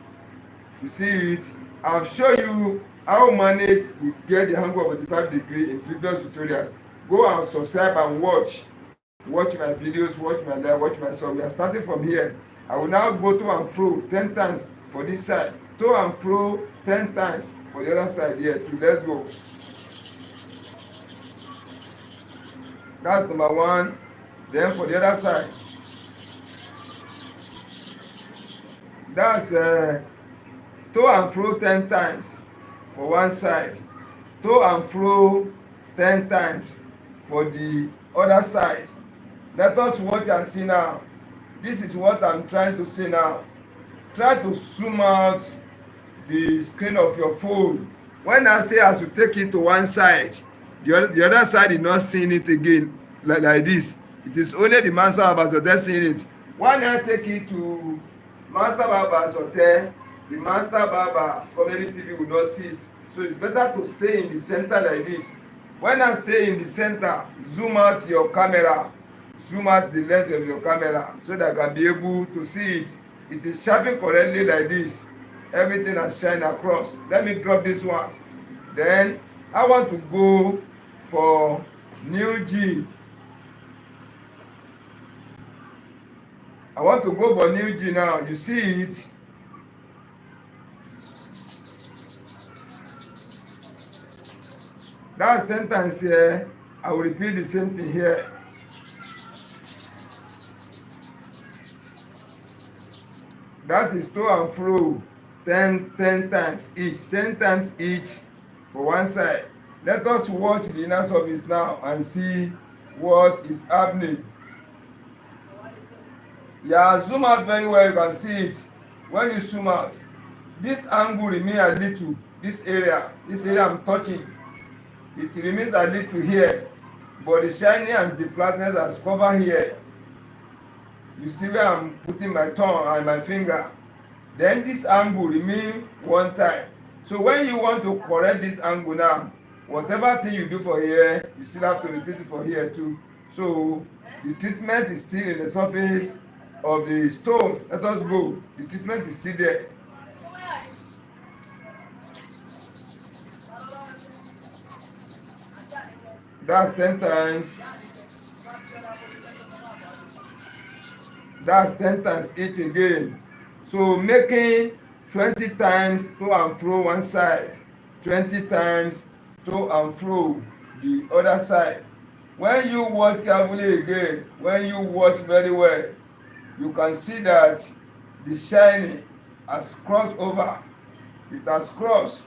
You see it. I've shown you how manage to get the angle of 45 degrees in previous tutorials. Go and subscribe and watch my videos, watch my live, watch my song. We are starting from here. I will now go to and fro 10 times for this side, to and fro 10 times for the other side here. Let's go. That's number one. Then for the other side, that's to and fro 10 times for one side, to and fro 10 times for the other side. Let us watch and see now. This is what I'm trying to say now. Try to zoom out the screen of your phone. When I say as you take it to one side, the other side is not seeing it again like this. It is only the Master Barber's Hotel seeing it. When I take it to Master Barber's Hotel, the Master Barber's Comedy TV will not see it. So it's better to stay in the center like this. When I stay in the center, zoom out your camera. Zoom out the lens of your camera so that I can be able to see it. It is sharpened correctly like this. Everything has shined across. Let me drop this one. Then I want to go for NEWGaiN. I want to go for NEWGaiN now. You see it? That sentence here, I will repeat the same thing here. That is to and fro 10 times each, 10 times each for one side. Let us watch the inner surface now and see what is happening. Yeah, zoom out very well, you can see it. When you zoom out, this angle remains a little, this area I'm touching, it remains a little here, but the shiny and the flatness has covered here. You see where I'm putting my thumb and my finger. Then this angle remain one time. So when you want to correct this angle now, whatever thing you do for here, you still have to repeat it for here too. So the treatment is still in the surface of the stone. Let us go. The treatment is still there. That's 10 times. That's 10 times each again. So making 20 times to and fro one side, 20 times to and fro the other side. When you watch carefully again, when you watch very well, you can see that the shining has crossed over. It has crossed.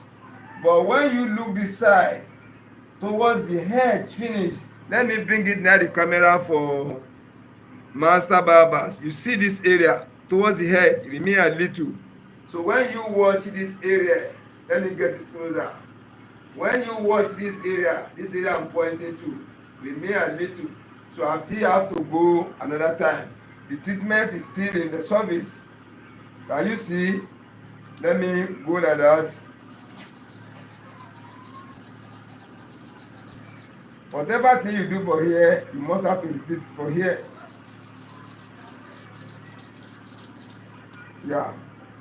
But when you look this side, towards the head finish, let me bring it near the camera for master barbers. You see this area towards the head remain a little. So when you watch this area, let me get it closer. When you watch this area I'm pointing to remain a little. So I still have to go another time. The treatment is still in the surface. Can you see? Let me go like that. Whatever thing you do for here, you must have to repeat for here. Yeah.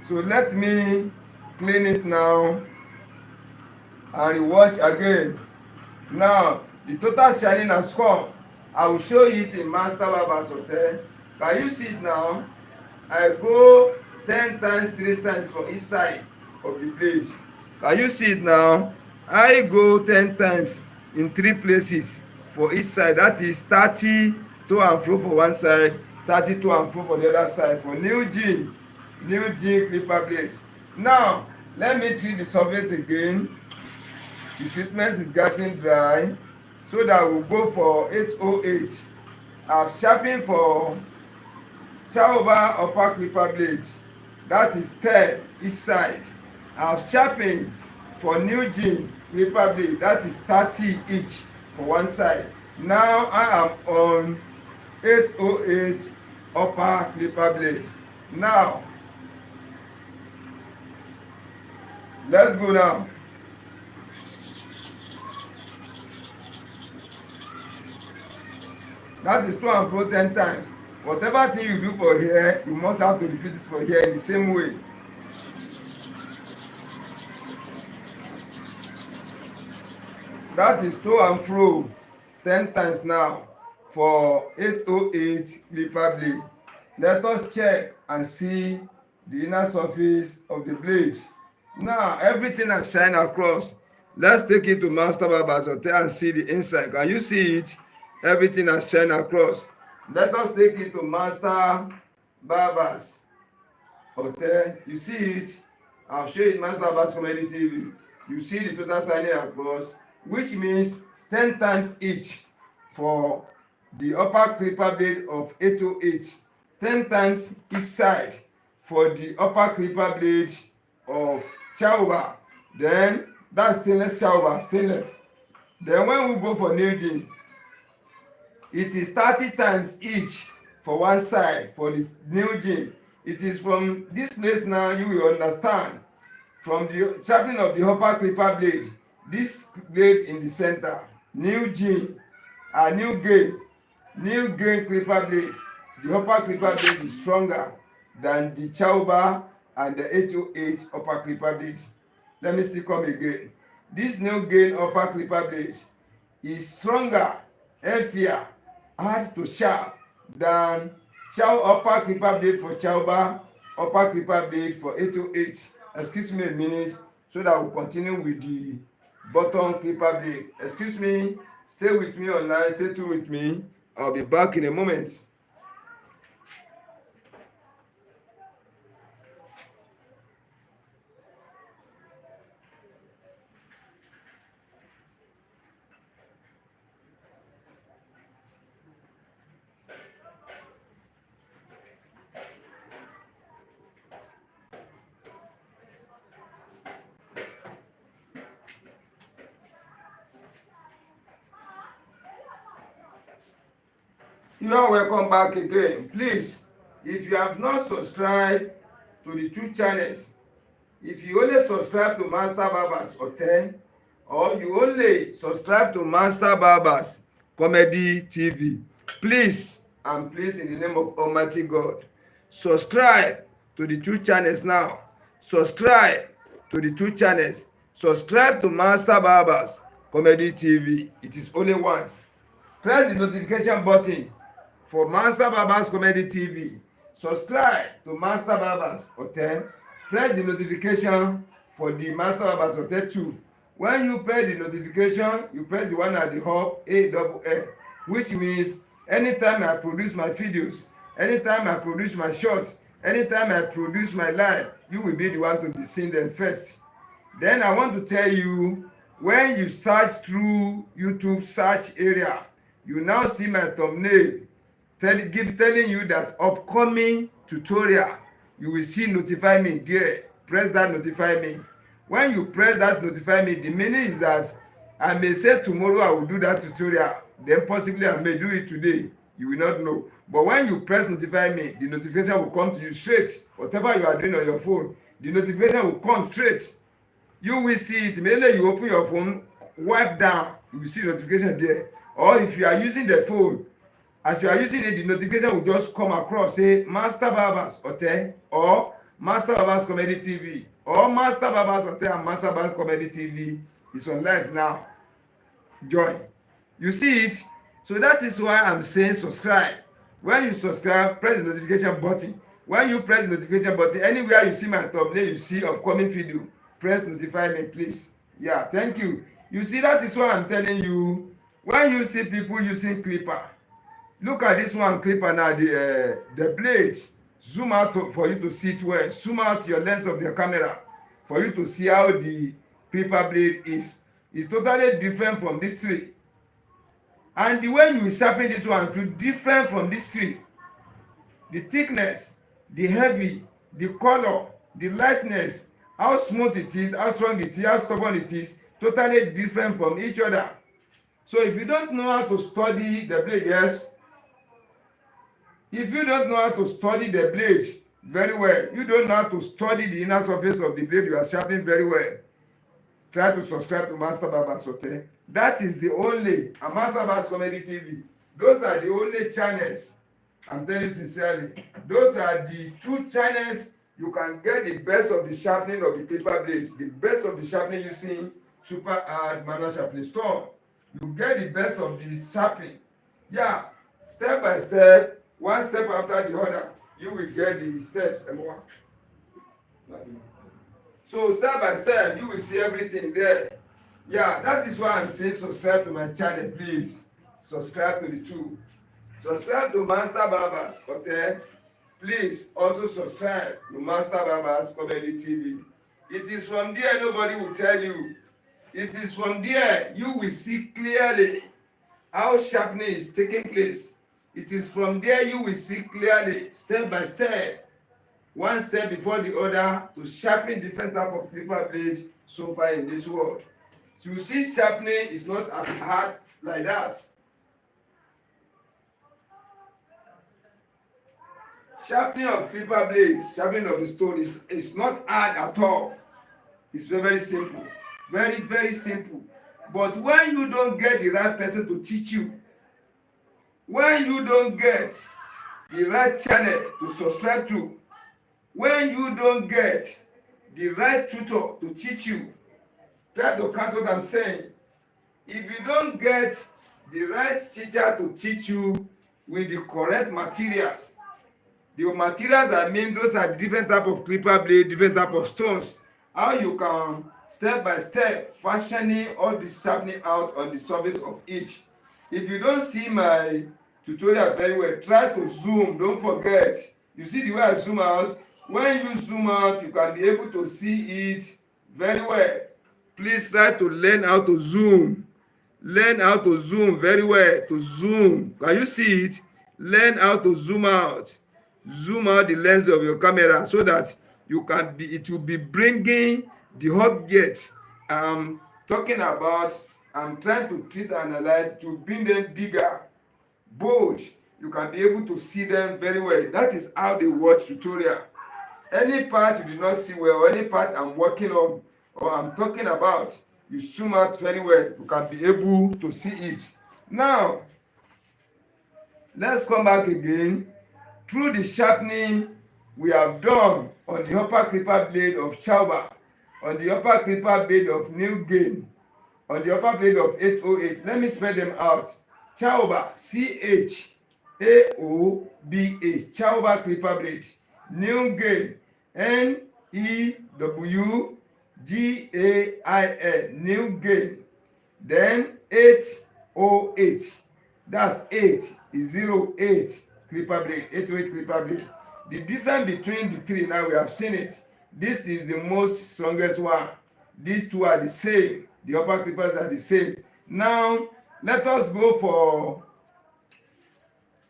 So let me clean it now and watch again. Now the total shining has come. I will show you it in Master Barber's Hotel. Can you see it now? I go 10 times, 3 times for each side of the blade. Can you see it now? I go 10 times in 3 places for each side. That is 30 to and fro for one side, 30 to and fro for the other side for NEWGaiN clipper blade. Now let me treat the surface again. The treatment is getting dry, so that we'll go for 808. I've sharpened for CHAOBA upper clipper blade. That is 10 each side. I've sharpened for NEWGaiN clipper blade. That is 30 each for one side. Now I am on 808 upper clipper blade. Now let's go now. That is to and fro 10 times. Whatever thing you do for here, you must have to repeat it for here in the same way. That is to and fro 10 times now for 808 clipper blade. Let us check and see the inner surface of the blade. Now everything has shined across. Let's take it to Master Barber's Hotel and see the inside. Can you see it? Everything has shined across. Let us take it to Master Barber's Hotel. You see it? I've shown it Master Barber's Comedy TV. You see the total shining across, which means 10 times each for the upper clipper blade of 808. 10 times each side for the upper clipper blade of CHAOBA. Then that's stainless CHAOBA, stainless. Then when we go for NEWGaiN, it is 30 times each for one side for the NEWGaiN. It is from this place now you will understand. From the sharpening of the upper clipper blade, this blade in the center, NEWGaiN clipper blade. The upper clipper blade is stronger than the CHAOBA and the 808 upper clipper blade. Let me see come again. This NEWGaiN upper clipper blade is stronger, heavier, hard to sharp than upper clipper blade for CHAOBA, upper clipper blade for 808. Excuse me a minute so that we'll continue with the bottom clipper blade. Excuse me, stay with me online, stay tuned with me. I'll be back in a moment. You are welcome back again. Please, if you have not subscribed to the two channels, if you only subscribe to Master Barbers Hotel, or you only subscribe to Master Barbers Comedy TV, please and please, in the name of Almighty God, subscribe to the two channels now. Subscribe to the two channels. Subscribe to Master Barbers Comedy TV. It is only once. Press the notification button for Master Barbers Comedy TV. Subscribe to Master Barbers Hotel. Press the notification for the Master Barbers Hotel 2. When you press the notification, you press the one at the hub, AWL, which means anytime I produce my videos, anytime I produce my shorts, anytime I produce my live, you will be the one to be seen them first. Then I want to tell you, when you search through YouTube search area, you now see my thumbnail telling you that upcoming tutorial. You will see notify me there. Press that notify me. When you press that notify me, the meaning is that I may say tomorrow I will do that tutorial, then possibly I may do it today. You will not know. But when you press notify me, the notification will come to you straight. Whatever you are doing on your phone, the notification will come straight. You will see it. Immediately you open your phone, wipe down, you will see the notification there. Or if you are using the phone, as you are using it, the notification will just come across, say Master Barbers Hotel or Master Barbers Comedy TV, or Master Barbers Hotel and Master Barbers Comedy TV is on live now. Join. You see it? So that is why I'm saying subscribe. When you subscribe, press the notification button. When you press the notification button, anywhere you see my thumbnail, you see upcoming video, press notify me, please. Yeah, thank you. You see, that is why I'm telling you, when you see people using clipper, look at this one clipper now, the blade. Zoom out for you to see it well. Zoom out your lens of your camera for you to see how the clipper blade is. It's totally different from this tree. And the way you sharpen this one too different from this tree. The thickness, the heavy, the color, the lightness, how smooth it is, how strong it is, how stubborn it is, totally different from each other. So if you don't know how to study the blade, yes, if you don't know how to study the blade very well, you don't know how to study the inner surface of the blade you are sharpening very well, try to subscribe to Master Barbers Hotel. That is the only, and Master Barbers Comedy TV. Those are the only channels, I'm telling you sincerely, those are the two channels you can get the best of the sharpening of the paper blade, the best of the sharpening using super hard manual sharpening store. You get the best of the sharpening. Yeah, step by step, one step after the other, you will get the steps. So step by step, you will see everything there. Yeah, that is why I'm saying subscribe to my channel, please. Subscribe to the two. Subscribe to Master Barbers Hotel. Please also subscribe to Master Barbers Comedy TV. It is from there nobody will tell you. It is from there you will see clearly how sharpening is taking place. It is from there you will see clearly, step by step, one step before the other, to sharpen different type of paper blades so far in this world. So you see, sharpening is not as hard like that. Sharpening of paper blade, sharpening of the stone is not hard at all. It's very, very simple. Very, very simple. But when you don't get the right person to teach you, when you don't get the right channel to subscribe to, when you don't get the right tutor to teach you, try to catch what I'm saying. If you don't get the right teacher to teach you with the correct materials, the materials I mean, those are different type of clipper blade, different type of stones, how you can step by step fashioning all this sharpening out on the surface of each. If you don't see my tutorial very well, try to zoom. Don't forget, you see the way I zoom out. When you zoom out, you can be able to see it very well. Please try to learn how to zoom. Learn how to zoom very well. To zoom, can you see it? Learn how to zoom out. Zoom out the lens of your camera so that you can be, it will be bringing the objects I'm talking about, I'm trying to treat and analyze, to bring them bigger, bold, you can be able to see them very well. That is how they watch tutorial. Any part you do not see well, or any part I'm working on or I'm talking about, you zoom out very well. You can be able to see it. Now, let's come back again. Through the sharpening we have done on the upper clipper blade of CHAOBA, on the upper clipper blade of NEWGaiN, on the upper blade of 808. Let me spell them out. CHAOBA, CHAOBA, CHAOBA clipper blade. NEWGaiN, NEWGAIN, NEWGaiN. Then 808. That's 8 is 08 clipper blade, 808 clipper blade. The difference between the three, now we have seen it. This is the most strongest one. These two are the same. The upper clippers are the same. Now, let us go for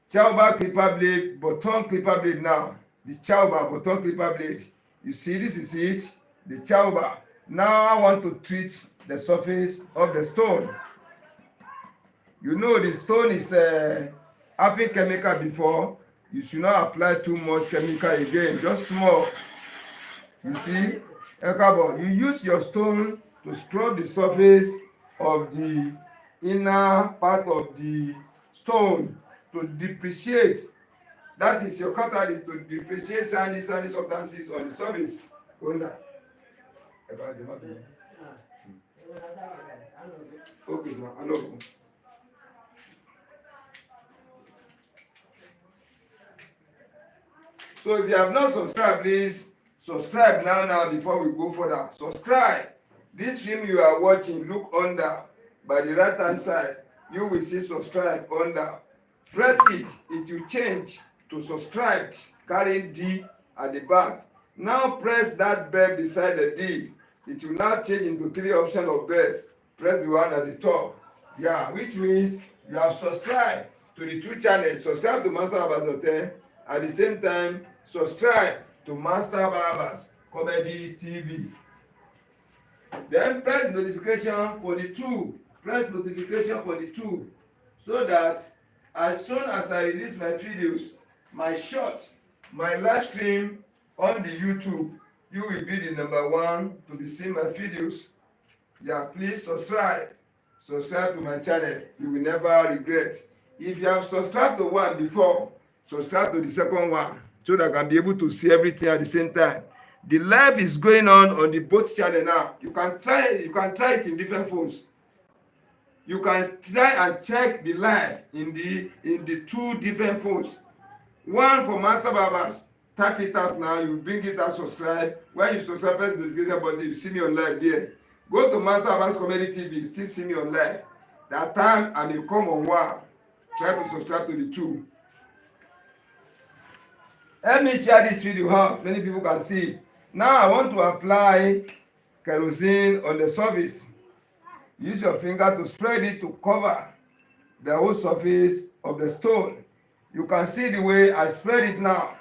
CHAOBA clipper blade, bottom clipper blade now. The CHAOBA bottom clipper blade. You see, this is it, the CHAOBA. Now I want to treat the surface of the stone. You know the stone is having chemical before. You should not apply too much chemical again, just small. You see, you use your stone to scrub the surface of the inner part of the stone to depreciate. That is your catalyst to depreciate sandy substances on the surface. Okay, sir. I know. So if you have not subscribed, please subscribe now before we go further. Subscribe. This film you are watching, look under by the right hand side. You will see subscribe under. Press it. It will change to subscribed, carrying D at the back. Now press that bell beside the D. It will now change into 3 options of bells. Press the one at the top. Yeah, which means you have subscribed to the 2 channels. Subscribe to Master Barbers Hotel. At the same time, subscribe to Master Barbers Comedy TV. Then press notification for the 2. Press notification for the 2, so that as soon as I release my videos, my shorts, my live stream on the YouTube, you will be the number 1 to be seeing my videos. Yeah, please subscribe. Subscribe to my channel. You will never regret. If you have subscribed to one before, subscribe to the second one, so that I can be able to see everything at the same time. The live is going on the both channel now. You can try it in different phones. You can try and check the live in the 2 different phones. One for Master Barbers. Type it out now. You bring it out, subscribe. When you subscribe, press the notification button. You see me on live there. Go to Master Barbers Comedy TV. You still see me on live. That time I may come on one. Try to subscribe to the 2. Let me share this video out. Many people can see it. Now I want to apply kerosene on the surface. Use your finger to spread it to cover the whole surface of the stone. You can see the way I spread it now.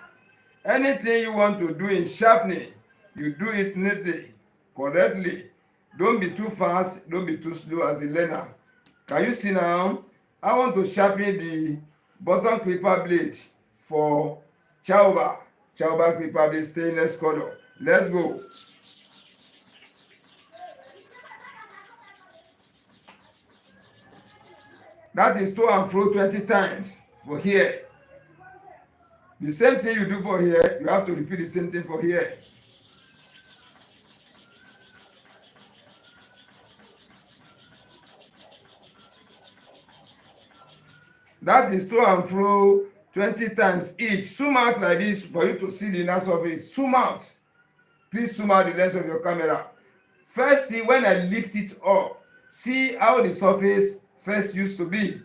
Anything you want to do in sharpening, you do it neatly, correctly. Don't be too fast, don't be too slow as a learner. Can you see now? I want to sharpen the bottom clipper blade for CHAOBA clipper blade stainless color. Let's go. That is to and fro 20 times for here. The same thing you do for here, you have to repeat the same thing for here. That is to and fro 20 times each. Zoom out like this for you to see the inner surface. Zoom out. Please zoom out the lens of your camera. First, see when I lift it up. See how the surface first used to be.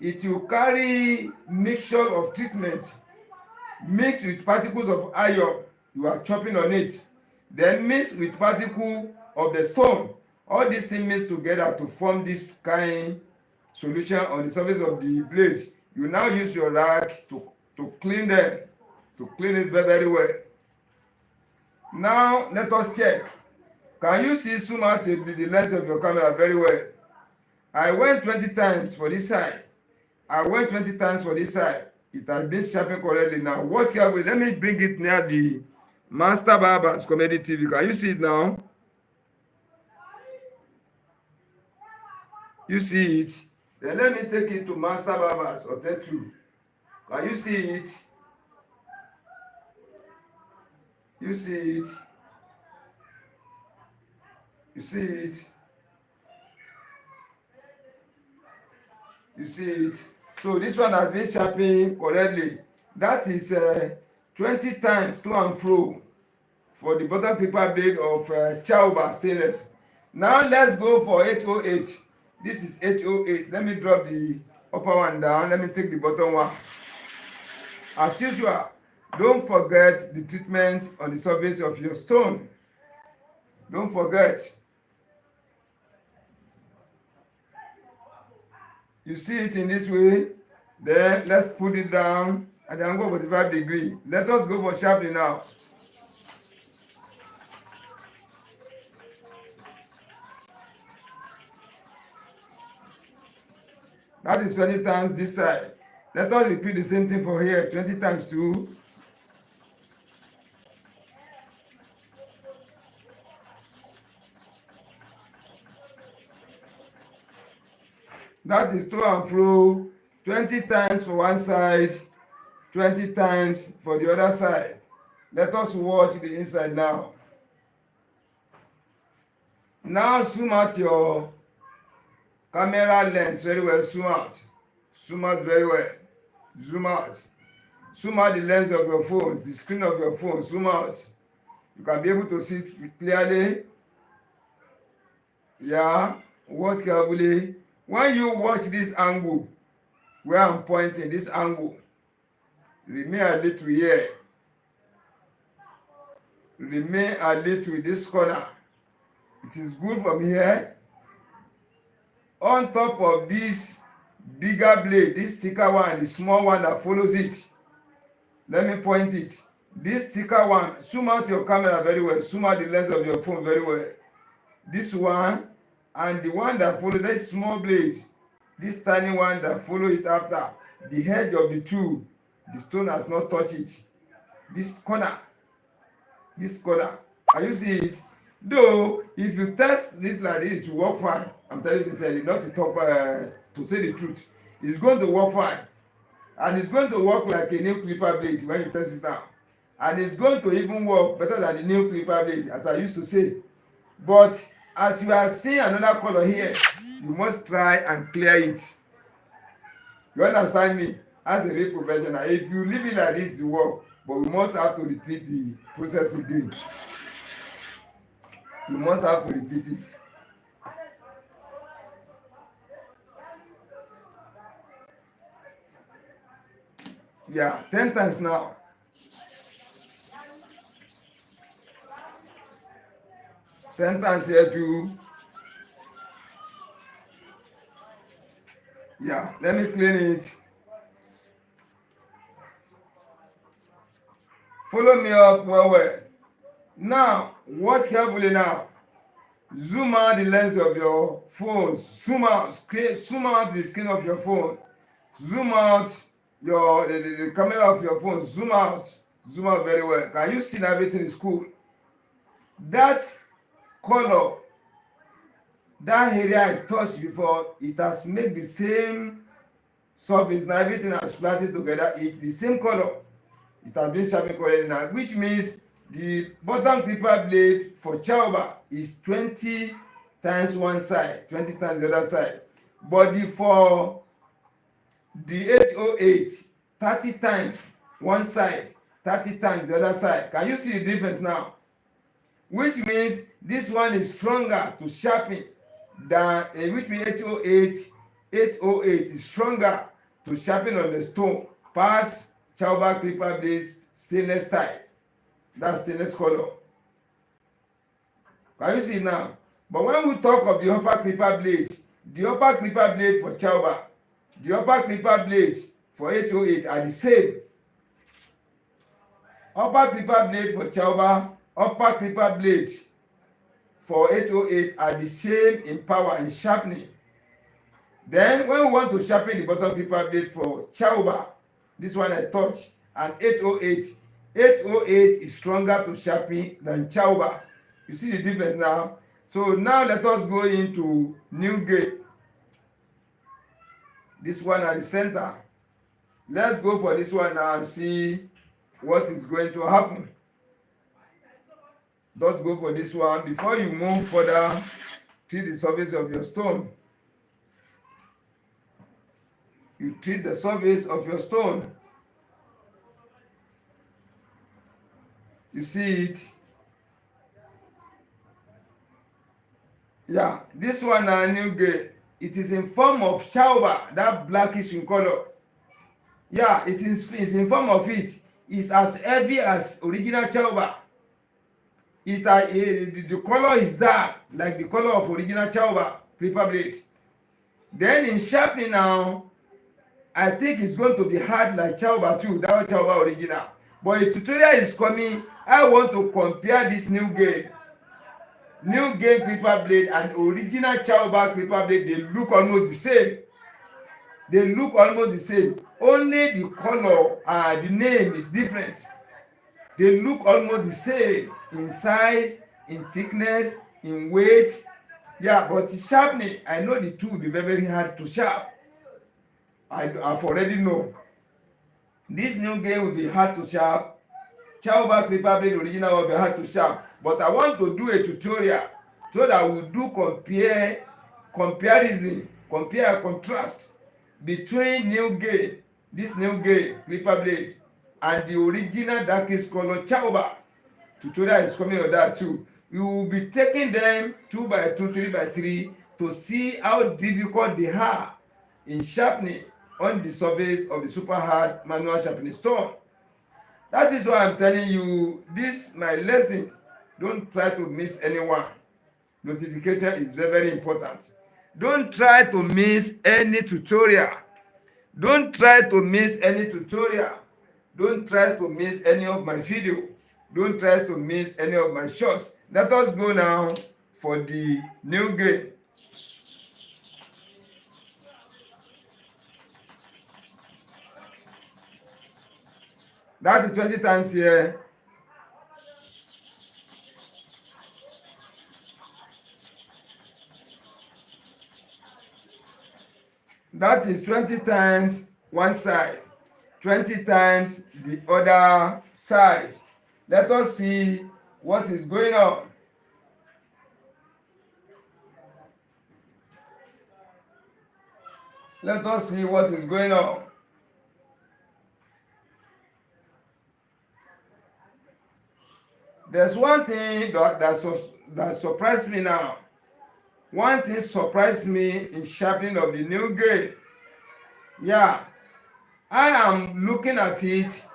It will carry mixture of treatment mixed with particles of iron. You are chopping on it. Then mix with particle of the stone. All these things mix together to form this kind solution on the surface of the blade. You now use your rag to clean them, to clean it very, very well. Now let us check. Can you see zoom out the lens of your camera very well? I went 20 times for this side. I went 20 times for this side. It has been sharpened correctly. Now watch carefully. Let me bring it near the Master Barbers Comedy TV. Can you see it now? You see it? Then let me take it to Master Barbers Hotel 2. Can you see it? You see it? You see it? You see it? So this one has been sharpened correctly. That is 20 times to and fro for the bottom clipper blade of CHAOBA stainless. Now let's go for 808. This is 808. Let me drop the upper one down. Let me take the bottom one. As usual, don't forget the treatment on the surface of your stone. Don't forget. You see it in this way. Then let's put it down at the angle of 45 degrees. Let us go for sharpening now. That is 20 times this side. Let us repeat the same thing for here. 20 times 2. That is to and fro. 20 times for one side, 20 times for the other side. Let us watch the inside now. Now zoom out your camera lens very well. Zoom out. Zoom out very well. Zoom out. Zoom out the lens of your phone, the screen of your phone. Zoom out. You can be able to see clearly. Yeah. Watch carefully. When you watch this angle, where I'm pointing, this angle, remain a little here. Remain a little this corner. It is good from here. On top of this bigger blade, this thicker one, the small one that follows it. Let me point it. This thicker one, zoom out your camera very well. Zoom out the lens of your phone very well. This one and the one that follows, this small blade, this tiny one that follows it after, the head of the two, the stone has not touched it. This corner, can you see it? Though if you test this like this, it will work fine. I'm telling you sincerely, not to talk to say the truth. It's going to work fine, and it's going to work like a new clipper blade when you test it now, and it's going to even work better than the new clipper blade, as I used to say. But as you are seeing another color here, you must try and clear it. You understand me? As a real professional, if you leave it like this, it will work. But we must have to repeat the process again. You must have to repeat it. Yeah, 10 times now. 10 times here too. Yeah, let me clean it. Follow me up well. Now, watch carefully now. Zoom out the lens of your phone. Zoom out the screen of your phone. Zoom out the camera of your phone. Zoom out very well. Can you see that everything is cool? That color, that area I touched before, it has made the same surface. Now everything has flattened together. It's the same color. It has been sharpened correctly now, which means the bottom clipper blade for CHAOBA is 20 times one side, 20 times the other side. But for the 808, 30 times one side, 30 times the other side. Can you see the difference now? Which means this one is stronger to sharpen than, which means 808 is stronger to sharpen on the stone past CHAOBA clipper blade stainless style. That's stainless color. Can you see now? But when we talk of the upper clipper blade for CHAOBA, the upper clipper blade for 808 are the same. Upper clipper blade for CHAOBA, upper clipper blade for 808 are the same in power and sharpening. Then when we want to sharpen the bottom clipper blade for CHAOBA, this one I touch, and 808. 808 is stronger to sharpen than CHAOBA. You see the difference now? So now let us go into NEWGaiN. This one at the center. Let's go for this one now and see what is going to happen. Just go for this one before you move further to the surface of your stone. You treat the surface of your stone. You see it? Yeah, this one now NEWGaiN. It is in form of CHAOBA, that blackish in color. Yeah, it is in form of it. It's as heavy as original CHAOBA. It's the color is dark, like the color of original CHAOBA clipper blade. Then in sharpening now, I think it's going to be hard like CHAOBA too, that was CHAOBA original. But a tutorial is coming. I want to compare this NEWGaiN clipper blade and original CHAOBA clipper blade. They look almost the same. They look almost the same. Only the color, the name is different. They look almost the same in size, in thickness, in weight. Yeah, but sharpening, I know the two will be very, very hard to sharp. I've already know. This NEWGaiN will be hard to sharp. CHAOBA clipper blade original will be hard to sharp. But I want to do a tutorial so that we do comparison, compare contrast between NEWGaiN, this NEWGaiN clipper blade, and the original darkest color CHAOBA. Tutorial is coming on that too. You will be taking them 2x2, 3x3 to see how difficult they are in sharpening on the surface of the super hard manual sharpening stone. That is why I'm telling you this my lesson. Don't try to miss anyone. Notification is very, very important. Don't try to miss any tutorial. Don't try to miss any tutorial. Don't try to miss any of my video. Don't try to miss any of my shots. Let us go now for the NEWGaiN. That is 20 times here. That is 20 times one side, 20 times the other side. Let us see what is going on. Let us see what is going on. There's one thing that surprised me now. One thing surprised me in sharpening of the NEWGaiN. Yeah, I am looking at it.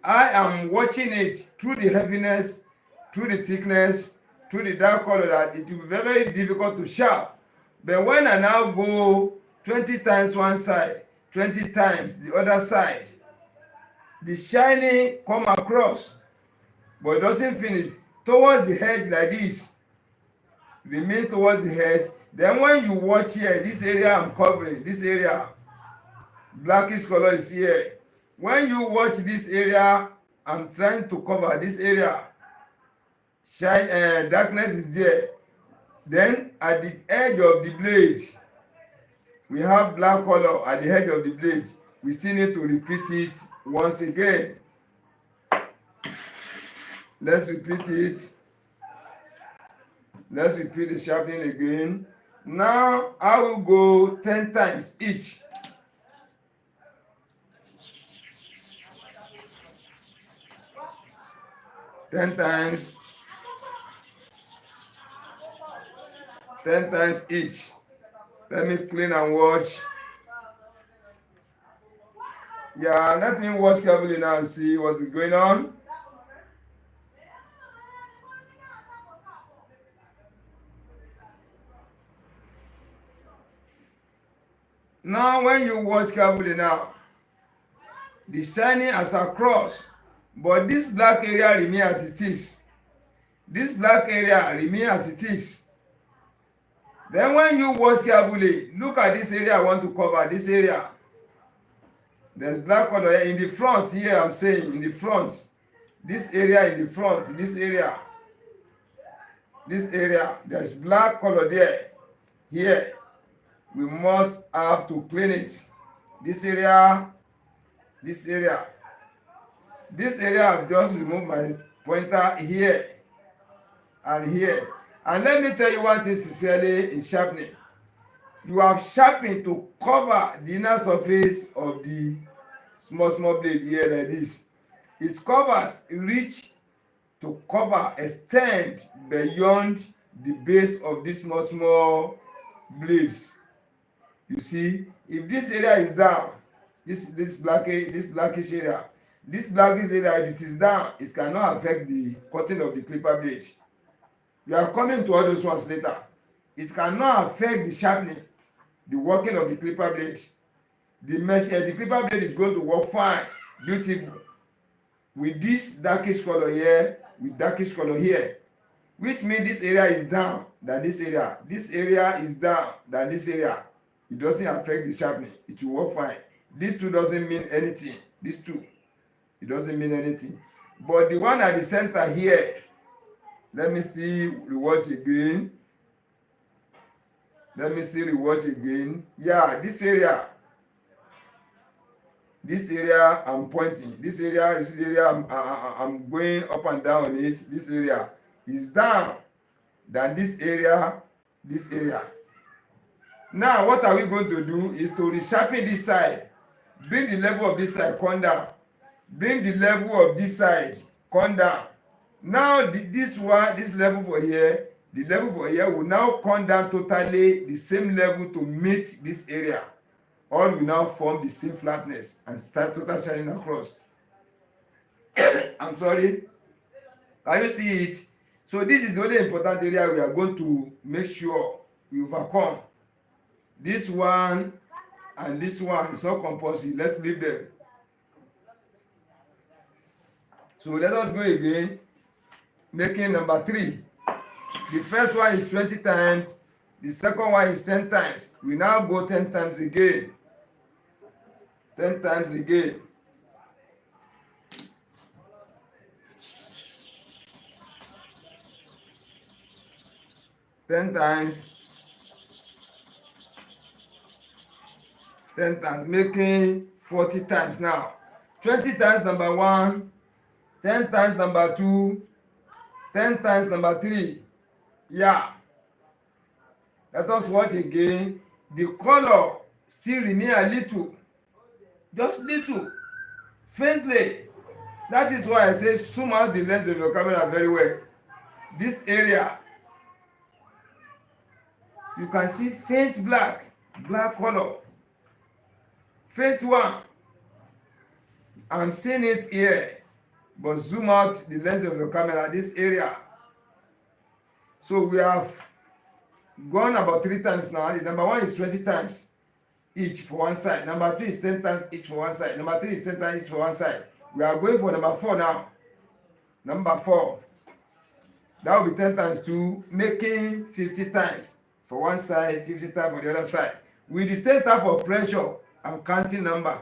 I am watching it through the heaviness, through the thickness, through the dark color, that it will be very, very difficult to sharp. But when I now go 20 times one side, 20 times the other side, the shining come across, but it doesn't finish. Towards the edge like this, remain towards the edge. Then when you watch here, this area I'm covering, this area, blackish color is here. When you watch this area, I'm trying to cover this area. Darkness is there. Then at the edge of the blade, we have black color at the edge of the blade. We still need to repeat it once again. Let's repeat it. Let's repeat the sharpening again. Now I will go 10 times each. Ten times each. Let me clean and watch. Yeah, let me watch carefully now and see what is going on. Now when you watch carefully now, the shining has across, but this black area remains as it is. This black area remains as it is. Then when you watch carefully, look at this area I want to cover, this area. There's black color here in the front here, I'm saying in the front. This area in the front, this area, there's black color there. Here, we must have to clean it. This area, I've just removed my pointer here and here. And let me tell you one thing sincerely in sharpening. You have sharpened to cover the inner surface of the small blade here like this. It covers, reach to cover, extend beyond the base of these small blades. You see, if this area is down, this blackish area, if it is down, it cannot affect the cutting of the clipper blade. We are coming to all those ones later. It cannot affect the sharpening, the working of the clipper blade. The clipper blade is going to work fine, beautiful, with this darkish color here, with darkish color here, which means this area is down than this area. This area is down than this area. It doesn't affect the sharpening. It will work fine. This two doesn't mean anything. These two, it doesn't mean anything. But the one at the center here, let me see rewatch again. Yeah, this area I'm pointing. This area I'm going up and down on it. This area is down than this area. Now what are we going to do is to resharpen this side. Bring the level of this side, come down. Bring the level of this side, come down. Now this level for here, the level for here will now come down totally the same level to meet this area. All will now form the same flatness and start total shining across. I'm sorry. Can you see it? So this is the only important area we are going to make sure we overcome. This one and this one is not compulsory. Let's leave them. So let us go again. Making number 3. The first one is 20 times. The second one is 10 times. We now go 10 times again. 10 times again. Ten times, making 40 times now. 20 times number 1, 10 times number 2, 10 times number 3. Yeah. Let us watch again. The color still remain a little, just little, faintly. That is why I say zoom out the lens of your camera very well. This area, you can see faint black color, faint one. I'm seeing it here, but zoom out the lens of your camera, this area. So we have gone about 3 times now. The number 1 is 20 times each for one side. Number 2 is 10 times each for one side. Number 3 is 10 times each for one side. We are going for number 4 now. Number 4. That will be 10 times 2, making 50 times for one side, 50 times for the other side. With the same type of pressure, I'm counting number.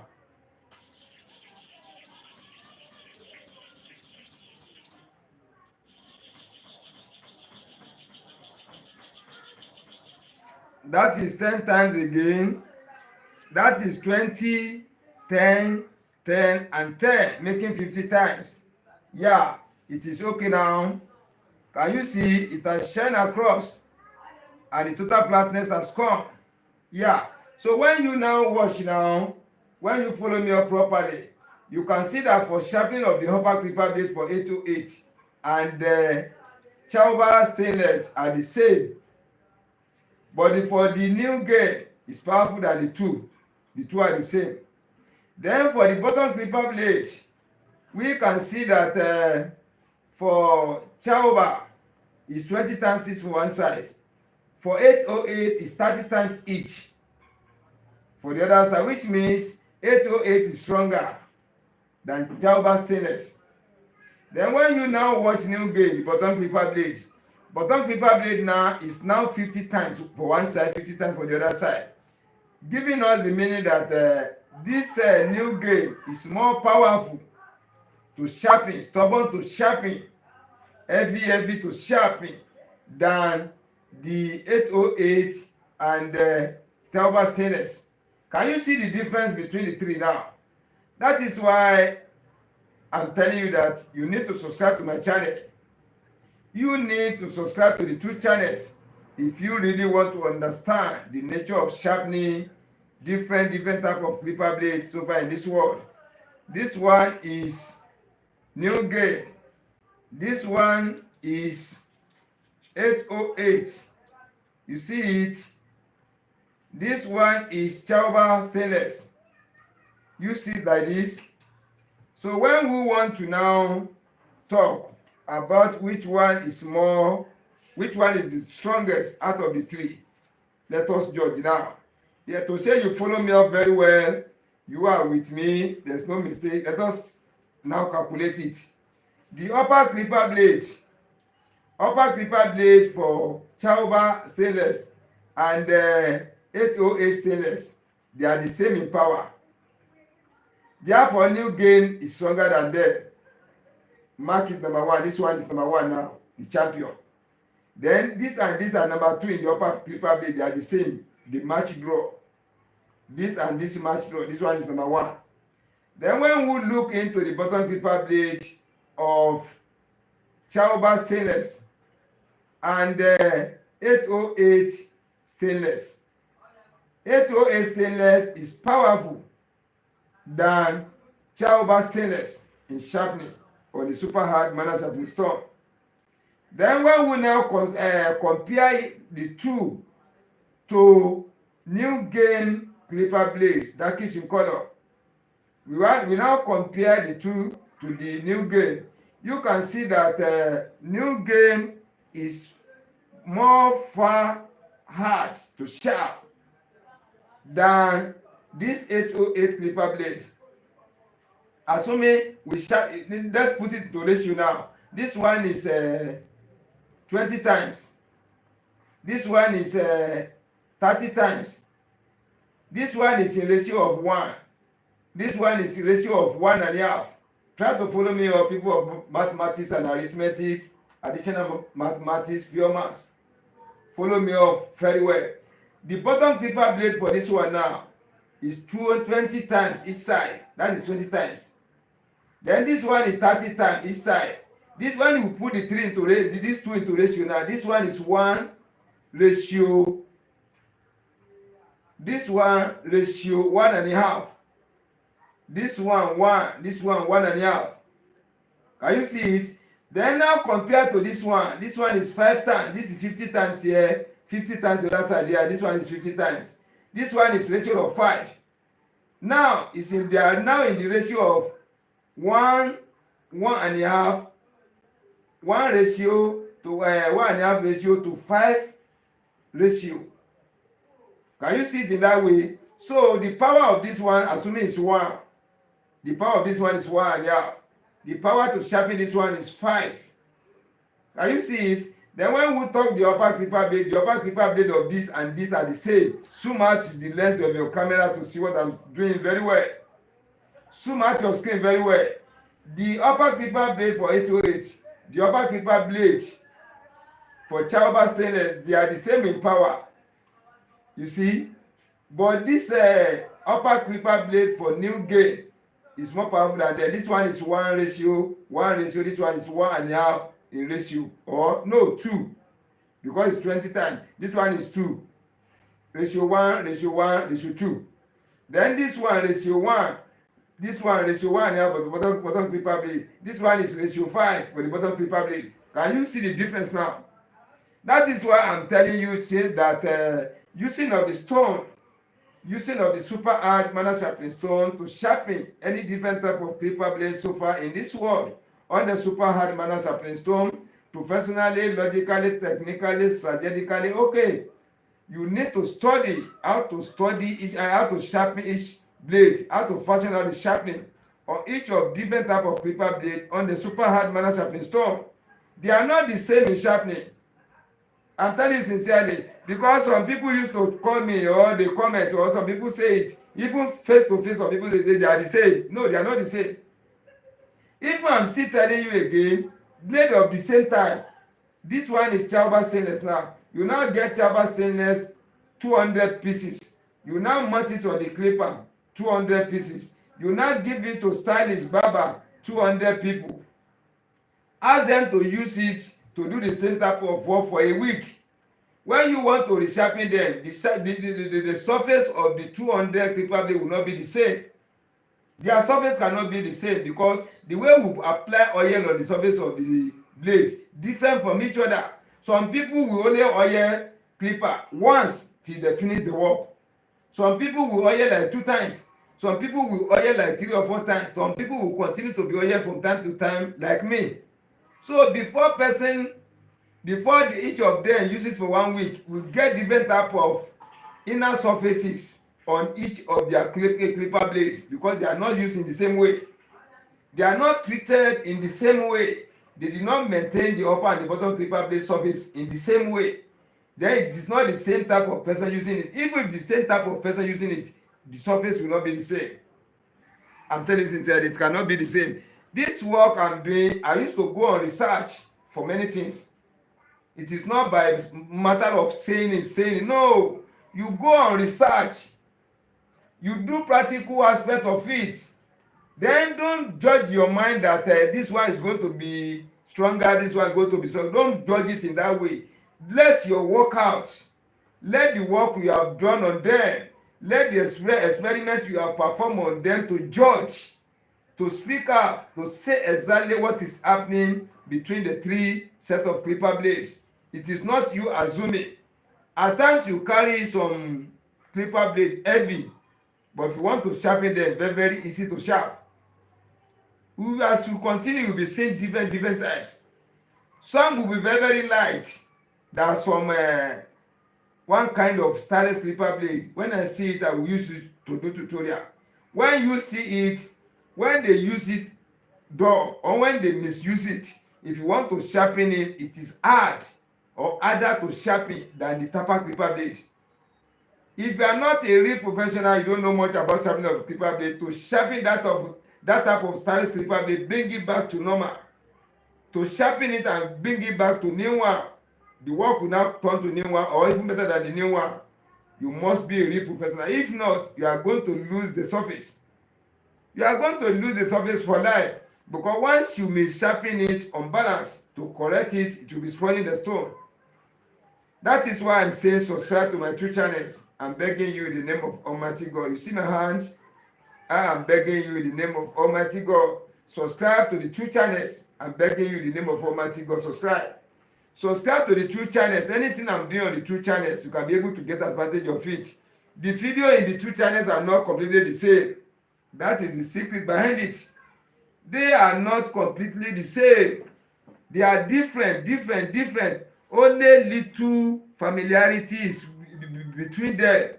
That is 10 times again. That is 20, 10, 10, and 10, making 50 times. Yeah, it is okay now. Can you see it has shined across and the total flatness has come? Yeah. So when you now watch now, when you follow me up properly, you can see that for sharpening of the upper clipper blade for 808 and the CHAOBA stainless are the same. But for the NEWGaiN, it's powerful than the two. The two are the same. Then for the bottom clipper blade, we can see that for CHAOBA, it's 20 times each for one side. For 808, it's 30 times each for the other side, which means 808 is stronger than CHAOBA stainless. Then when you now watch NEWGaiN, the bottom clipper blade, Bottom clipper blade now is now 50 times for one side, 50 times for the other side, giving us the meaning that this NEWGaiN is more powerful to sharpen, stubborn to sharpen, heavy to sharpen than the 808 and CHAOBA stainless. Can you see the difference between the three now? That is why I'm telling you that you need to subscribe to my channel. You need to subscribe to the two channels if you really want to understand the nature of sharpening different type of clipper blades so far in this world. This one is NEWGaiN. This one is 808. You see it? This one is CHAOBA stainless. You see it like this. So when we want to now talk about which one is the strongest out of the three, let us judge now. Yeah, to say you follow me up very well, you are with me, there's no mistake. Let us now calculate it. The upper clipper blade for CHAOBA stainless and 808 stainless, they are the same in power. Therefore, NEWGaiN is stronger than them. Mark it number one. This one is number one now, the champion. Then this and this are number two in the upper clipper blade. They are the same, the match draw. This and this match draw. This one is number one. Then when we look into the bottom clipper blade of CHAOBA stainless and 808 stainless, 808 stainless is powerful than CHAOBA stainless in sharpening on the super hard manual sharpening stone. Then when we now compare the two to NEWGaiN clipper blade, darkish in color, we now compare the two to the NEWGaiN. You can see that NEWGaiN is more far hard to sharp than this 808 clipper blade. Assuming we sharp, let's put it to ratio now. This one is 20 times. This one is 30 times. This one is in ratio of 1. This one is in ratio of 1.5. Try to follow me up, people of mathematics and arithmetic, additional mathematics, pure maths. Follow me up very well. The bottom clipper blade for this one now is 20 times each side. That is 20 times. Then this one is 30 times each side. This one you put the three into these two into ratio now. This one is 1 ratio. This one ratio 1.5. This one 1. This one 1.5. Can you see it? Then now compare to this one. This one is 5 times. This is 50 times here. 50 times the other side here. This one is 50 times. This one is ratio of 5. Now they are now in the ratio of 1.5. 1 ratio to 1.5 ratio to 5 ratio. Can you see it in that way? So the power of this one, assuming it's 1, the power of this one is 1.5. The power to sharpen this one is 5. Can you see it? Then when we talk the upper clipper blade of this and this are the same. Zoom out the lens of your camera to see what I'm doing very well. Zoom out your screen very well. The upper clipper blade for 808, the upper clipper blade for CHAOBA stainless, they are the same in power. You see? But this upper clipper blade for NEWGaiN is more powerful than that. This one is 1 ratio. This one is 1.5 in ratio. Or no, 2. Because it's 20 times. This one is 2. Ratio 1, ratio 2. Then this one ratio 1. This one ratio 1.5 for the bottom clipper blade. This one is ratio 5 for the bottom clipper blade. Can you see the difference now? That is why I'm telling you say that using of the stone, using of the super hard manual sharpening stone to sharpen any different type of clipper blade so far in this world on the super hard manual sharpening stone, professionally, logically, technically, strategically, okay. You need to study how to sharpen each blade, how to fashion out the sharpening on each of different type of clipper blade on the super hard manual sharpening stone. They are not the same in sharpening. I'm telling you sincerely, because some people used to call me or they comment, or some people say it, even face to face, some people they say they are the same. No, they are not the same. If I'm still telling you again, blade of the same type. This one is CHAOBA stainless now. You now get CHAOBA stainless 200 pieces. You now mount it on the clipper 200 pieces. You now give it to stylist barber 200 people. Ask them to use it to do the same type of work for a week. When you want to resharpen them, the surface of the 200 clipper blade will not be the same. Their surface cannot be the same because the way we apply oil on the surface of the blade different from each other. Some people will only oil clipper once till they finish the work. Some people will oil like 2 times. Some people will oil like 3 or 4 times. Some people will continue to be oil from time to time like me. So before each of them use it for 1 week, we get different type of inner surfaces on each of their clipper blade because they are not used in the same way. They are not treated in the same way. They did not maintain the upper and the bottom clipper blade surface in the same way. Then it is not the same type of person using it. Even if the same type of person using it, the surface will not be the same. I'm telling you sincerely, it cannot be the same. This work I'm doing, I used to go on research for many things. It is not by matter of saying it. No, you go on research. You do practical aspect of it. Then don't judge your mind that this one is going to be stronger, this one is going to be stronger. Don't judge it in that way. Let your work out. Let the work you have done on them. Let the experiment you have performed on them to judge, to speak up, to say exactly what is happening between the 3 set of clipper blades. It is not you assuming. At times you carry some clipper blade heavy, but if you want to sharpen them, very, very easy to sharp. As you continue, you'll be seeing different types. Some will be very, very light. There are some one kind of stainless clipper blade. When I see it, I will use it to do tutorial. When you see it, when they use it dull or when they misuse it, if you want to sharpen it, it is hard or harder to sharpen than the taper clipper blade. If you are not a real professional, you don't know much about sharpening of clipper blade, to sharpen that type of stainless clipper blade, bring it back to normal. To sharpen it and bring it back to new one, the work will now turn to new one or even better than the new one. You must be a real professional. If not, you are going to lose the surface. You are going to lose the surface for life, because once you may sharpen it unbalanced, to correct it, it will be spoiling the stone. That is why I'm saying subscribe to my 2 channels. I'm begging you in the name of Almighty God. You see my hand? I am begging you in the name of Almighty God. Subscribe to the 2 channels. I'm begging you in the name of Almighty God. Subscribe. Subscribe to the 2 channels. Anything I'm doing on the 2 channels, you can be able to get advantage of it. The video in the 2 channels are not completely the same. That is the secret behind it. They are not completely the same. They are different. Only little familiarities between them.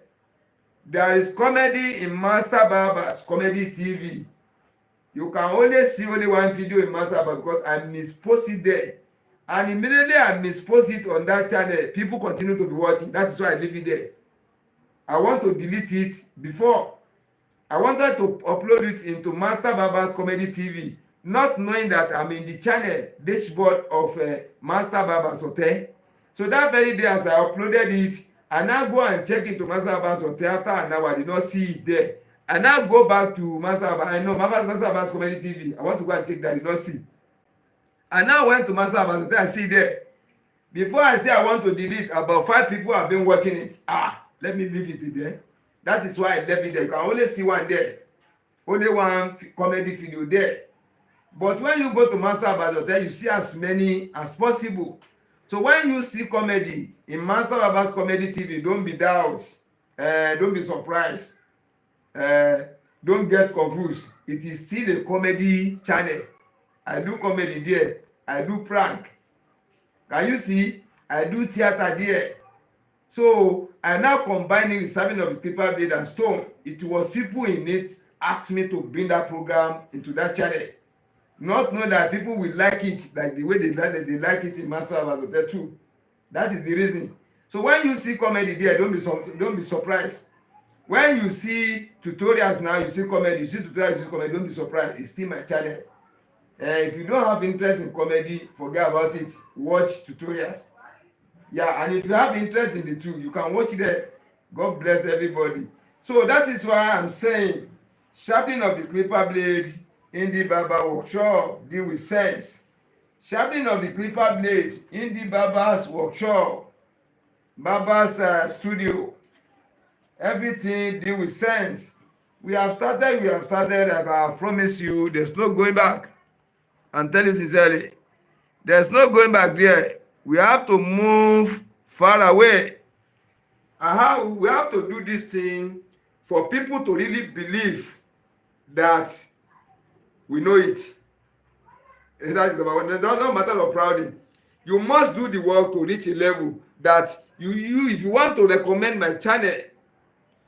There is comedy in Master Barber's Comedy TV. You can only see only one video in Master Barber because I mispost it there. And immediately I mispost it on that channel, people continue to be watching. That is why I leave it there. I want to delete it before. I wanted to upload it into Master Barber's Comedy TV, not knowing that I'm in the channel dashboard of Master Barber's Hotel. So that very day as I uploaded it, I now go and check into Master Barber's Hotel. After an hour, I did not see it there. I now go back to Master Barber. I know Master Barber's Comedy TV. I want to go and check that I did not see. I now went to Master Barber's Hotel and see there. Before I say I want to delete, about 5 people have been watching it. Let me leave it there. That is why I left it there. You can only see one there. Only one comedy video there. But when you go to Master Barber's Hotel, you see as many as possible. So when you see comedy in Master Barber's Comedy TV, don't be doubt. Don't be surprised. Don't get confused. It is still a comedy channel. I do comedy there. I do prank. Can you see? I do theater there. So I now combine it with serving of the clipper blade and stone. It was people in it asked me to bring that program into that channel. Not know that people will like it like the way they like it in Master Barber's Hotel too. That is the reason. So when you see comedy there, don't be surprised. When you see tutorials now, you see comedy, you see tutorials, you see comedy, don't be surprised. It's still my channel. If you don't have interest in comedy, forget about it. Watch tutorials. Yeah, and if you have interest in the two, you can watch it there. God bless everybody. So that is why I'm saying, sharpening of the clipper blade in the barber workshop, deal with sense. Sharpening of the clipper blade in the barber's workshop, barber's studio, everything deal with sense. We have started, I promise you, there's no going back. I'm telling you sincerely, there's no going back there. We have to move far away. And how we have to do this thing for people to really believe that we know it. And that is number one. It's not a matter of prouding. You must do the work to reach a level that you if you want to recommend my channel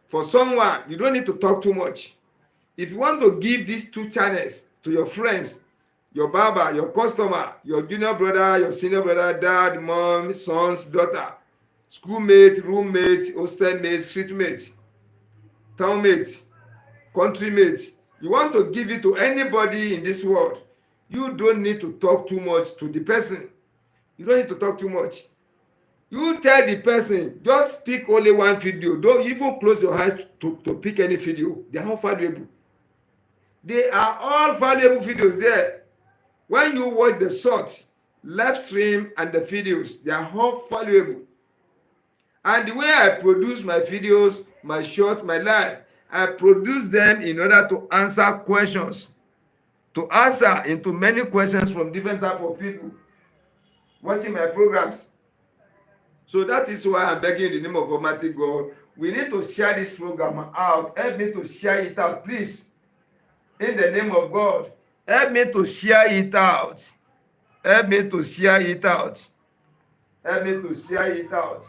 for someone, you don't need to talk too much. If you want to give these two channels to your friends, your barber, your customer, your junior brother, your senior brother, dad, mom, sons, daughter, schoolmate, roommate, hostel mate, street mate, town mate, country mate, you want to give it to anybody in this world, you don't need to talk too much to the person. You don't need to talk too much. You tell the person, just pick only one video. Don't even close your eyes to pick any video. They are all valuable. They are all valuable videos there. When you watch the short, live stream, and the videos, they are all valuable. And the way I produce my videos, my short, my live, I produce them in order to answer questions, to answer into many questions from different type of people watching my programs. So that is why I'm begging in the name of Almighty God, we need to share this program out. Help me to share it out, please. In the name of God, help me to share it out. Help me to share it out. Help me to share it out.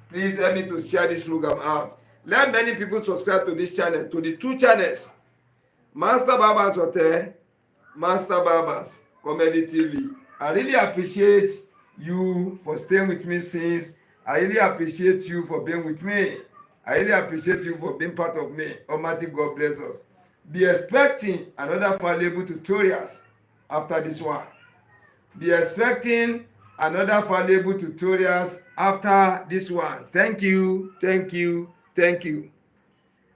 Please help me to share this program out. Let many people subscribe to this channel, to the two channels. Master Barbers Hotel, Master Barbers Comedy TV. I really appreciate you for staying with me since. I really appreciate you for being with me. I really appreciate you for being part of me. Almighty God bless us. Be expecting another valuable tutorials after this one. Be expecting another valuable tutorials after this one. Thank you, thank you, thank you.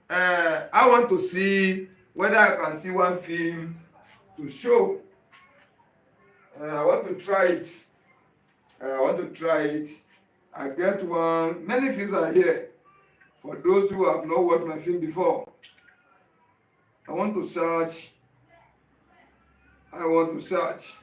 I want to see whether I can see one film to show. I want to try it. I get one. Many films are here. For those who have not watched my film before, I want to search. I want to search.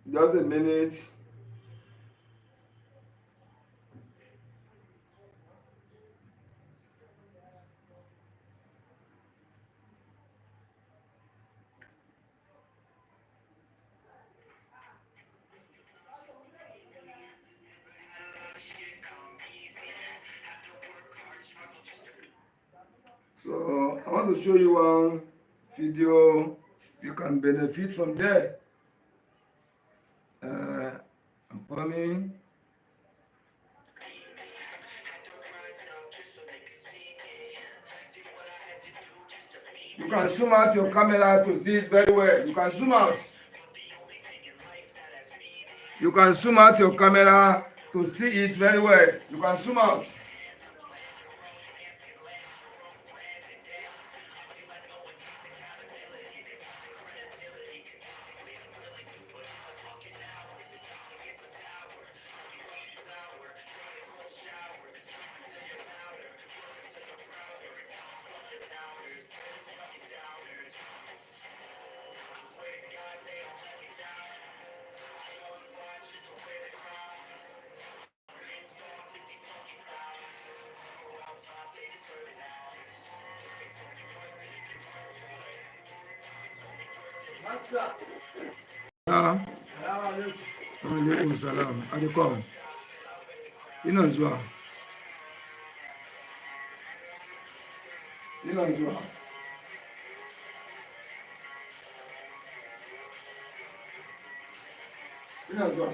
Just a minute. So I want to show you one video. You can benefit from there. I'm coming. You can zoom out your camera to see it very well. You can zoom out. You can zoom out your camera to see it very well. You can zoom out. Alaikum salam. Adikom. Ina zuwa. Ina zuwa. Ina zuwa.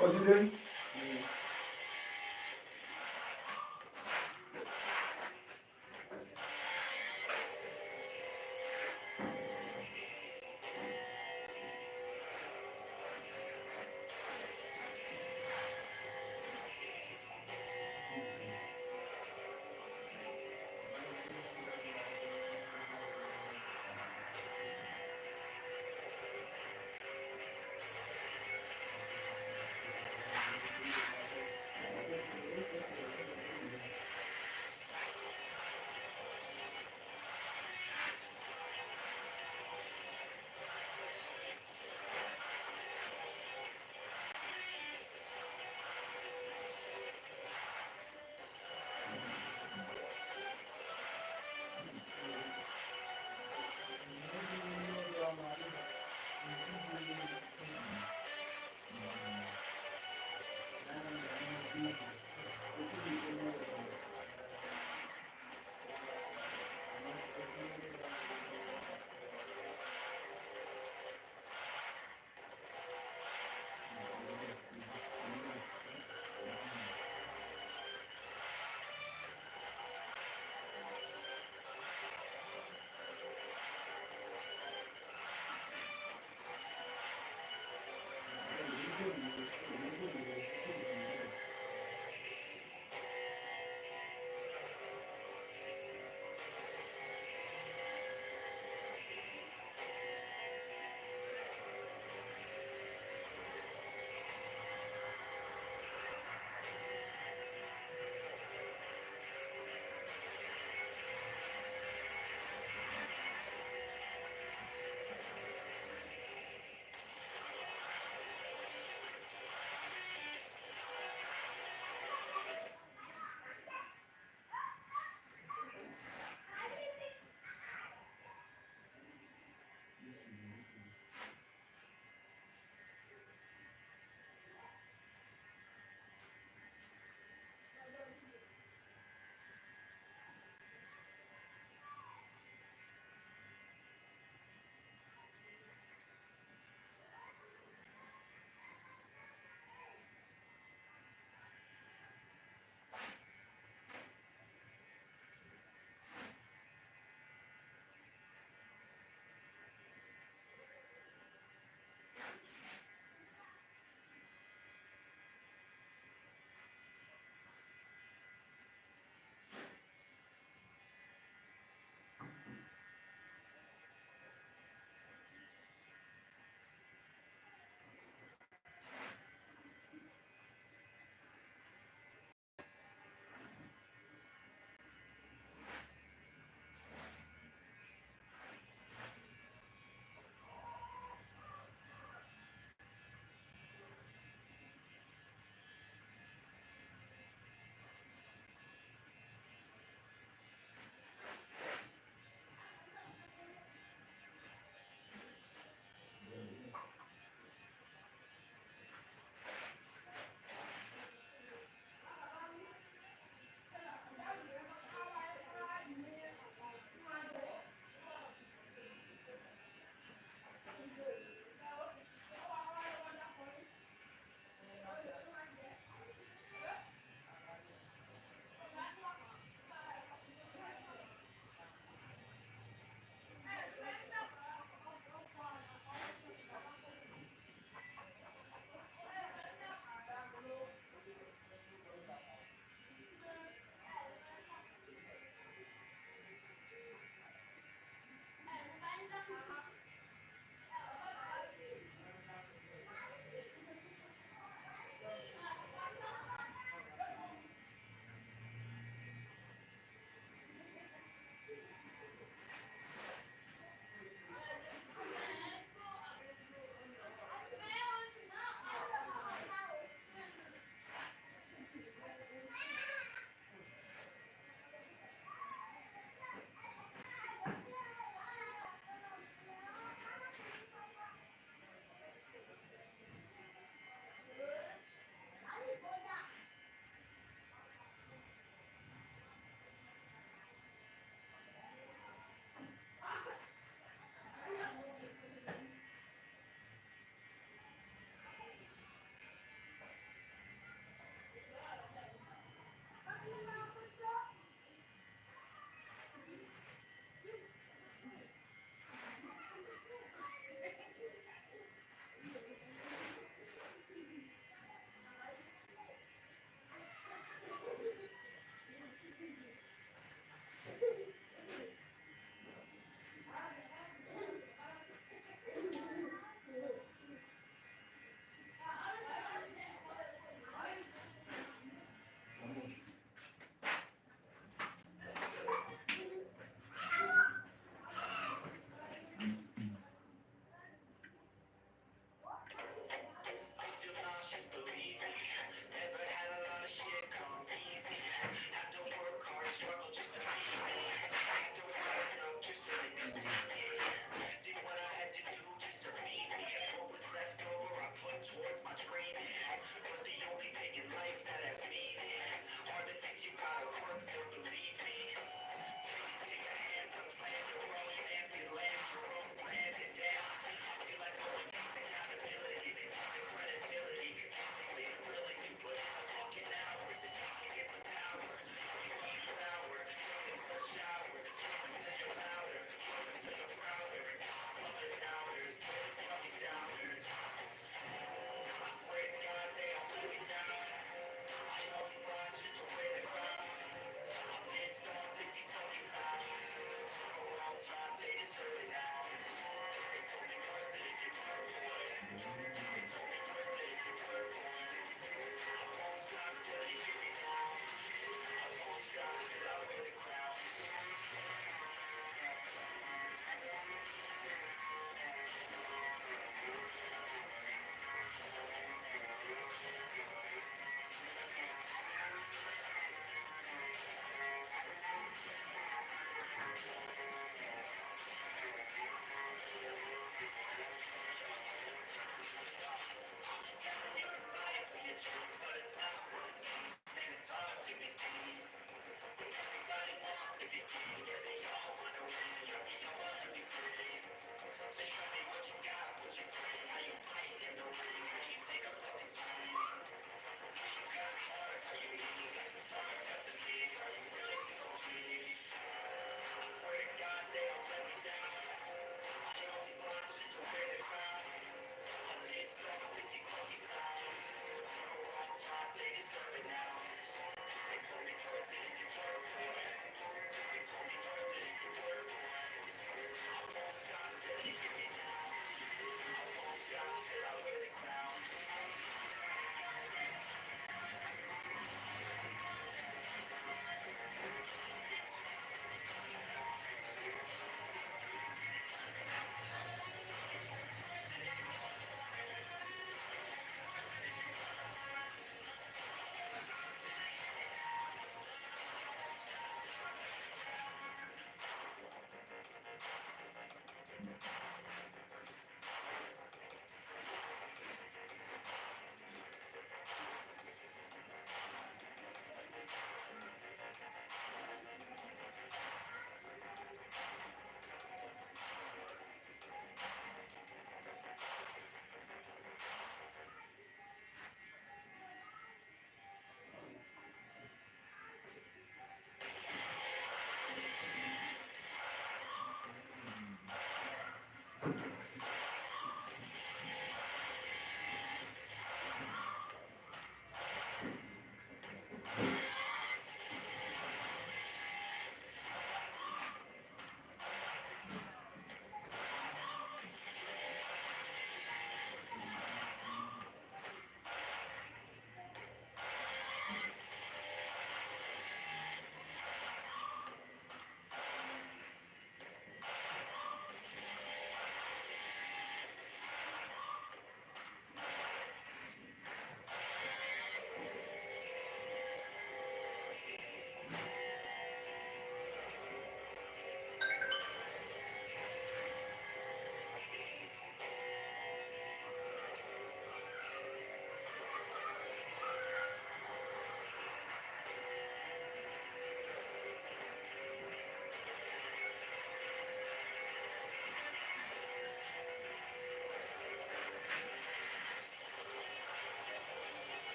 Continue.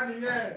nìyẹn.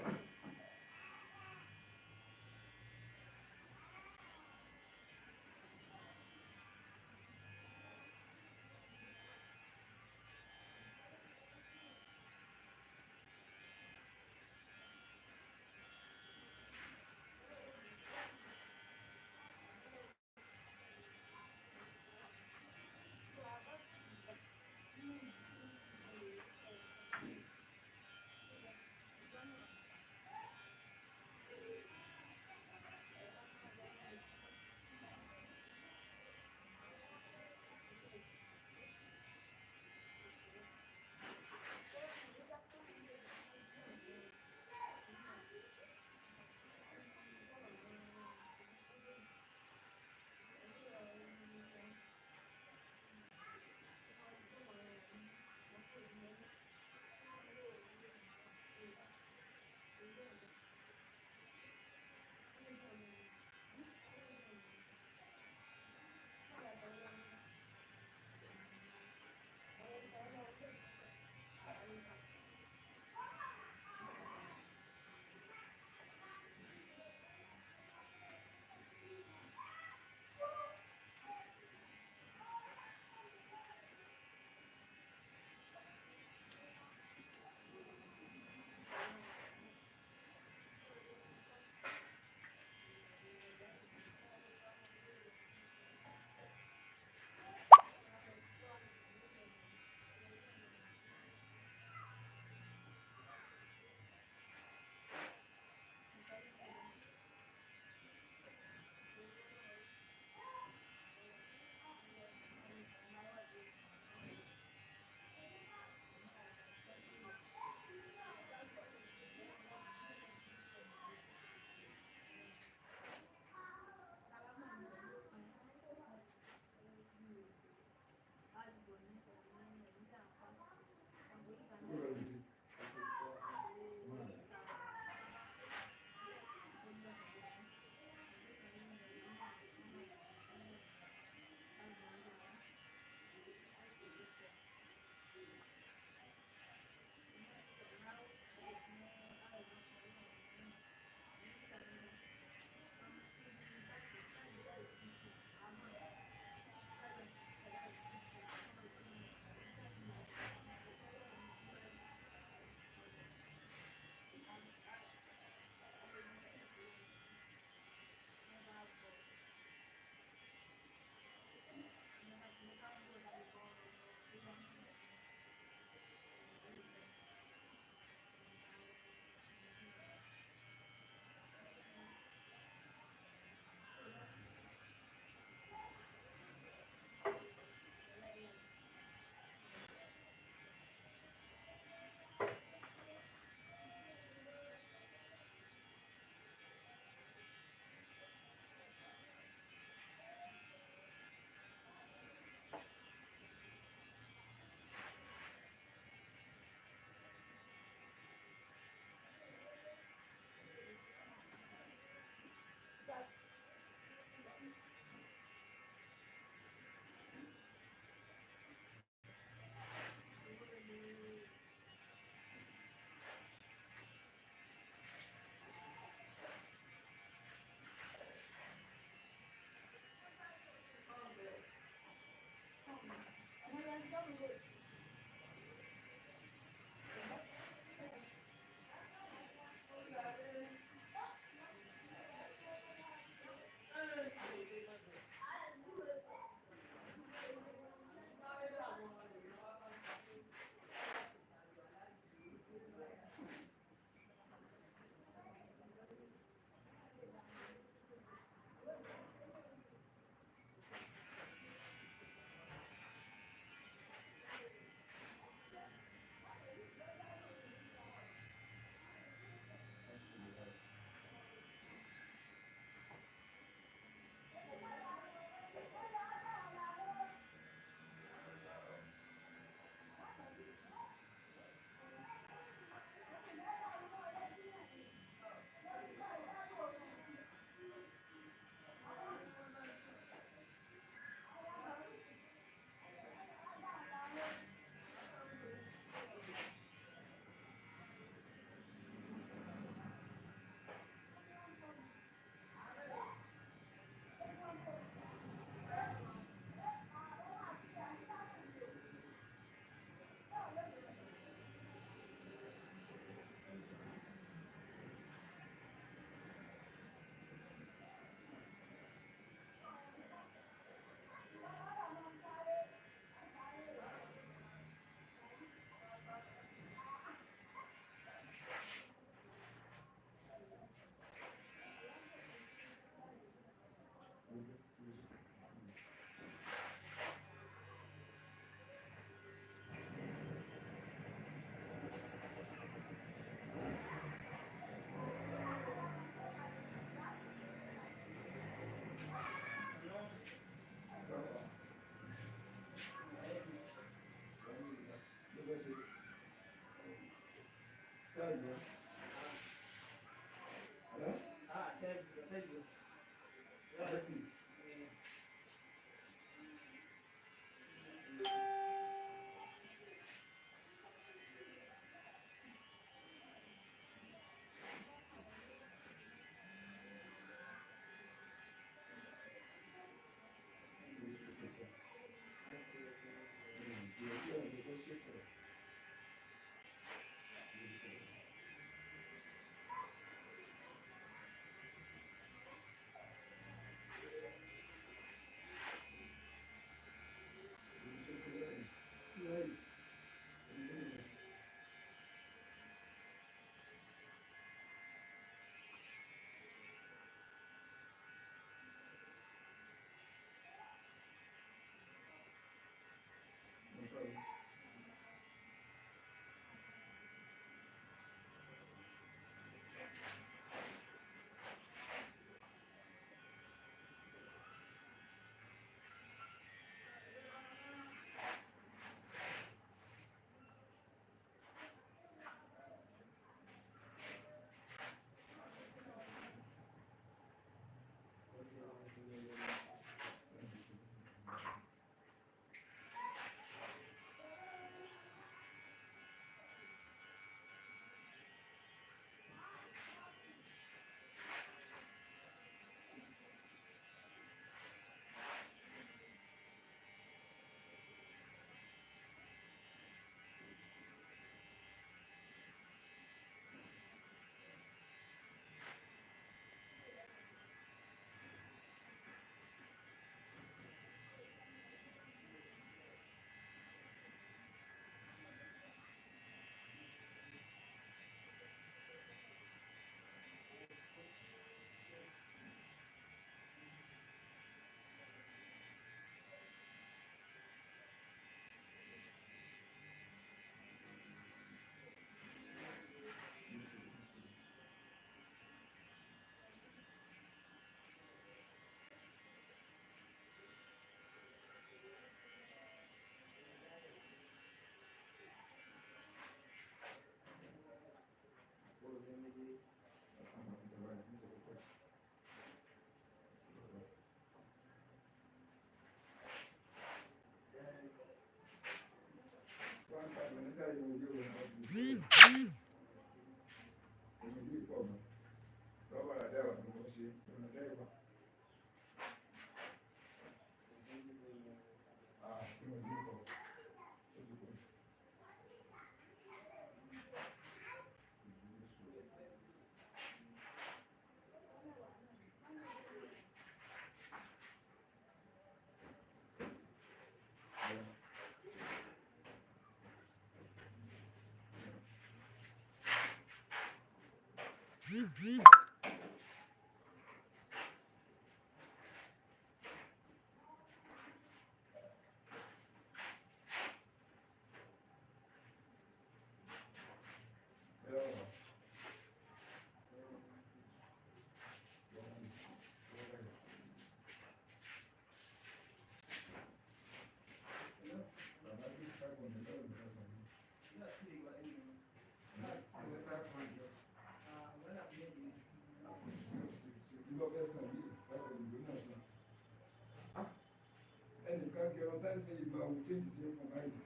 ẹnìkan kí ọ̀rọ̀ táǹsì ìgbà òun tí èjì tí ń fún báyìí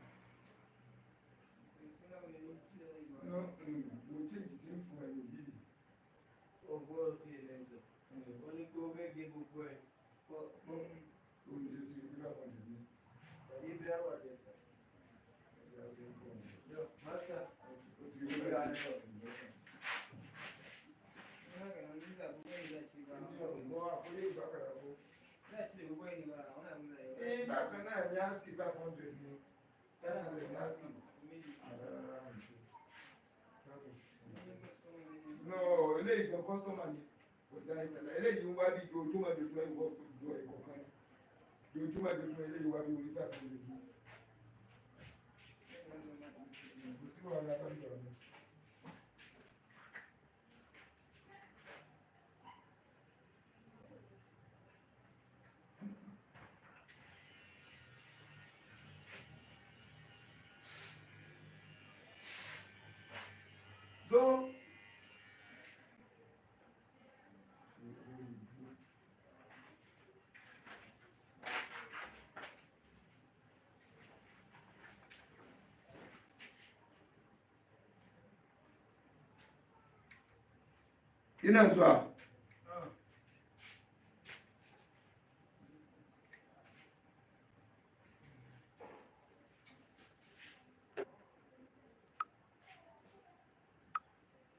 mo tí èjì tí ń fún ẹ̀yìn yìí ọgbọ́ òkè lẹ́jọ́ wọ́n ní kó gẹ́gẹ́ gbogbo ẹ̀ olùdó ti rí bá wọn nìyí ibi àwọn àjẹta ẹ̀sẹ̀ àti ń fún ọ̀nà yọ máta ó ti rí bá wọn nìyí bákan náà ní ASCII 500 ní 500 ní ASCII no eléyìí gan kọ́sítọ́mà ni eléyìí ń wá bí ojúmọ́ dojúmọ́ ìwọ ìwọ ìkọ̀ọ̀kan ni ojúmọ́ dojúmọ́ eléyìí wá bí orí 500 ní kò sí wàhálà bá ń jọ ní. So, ina zuwa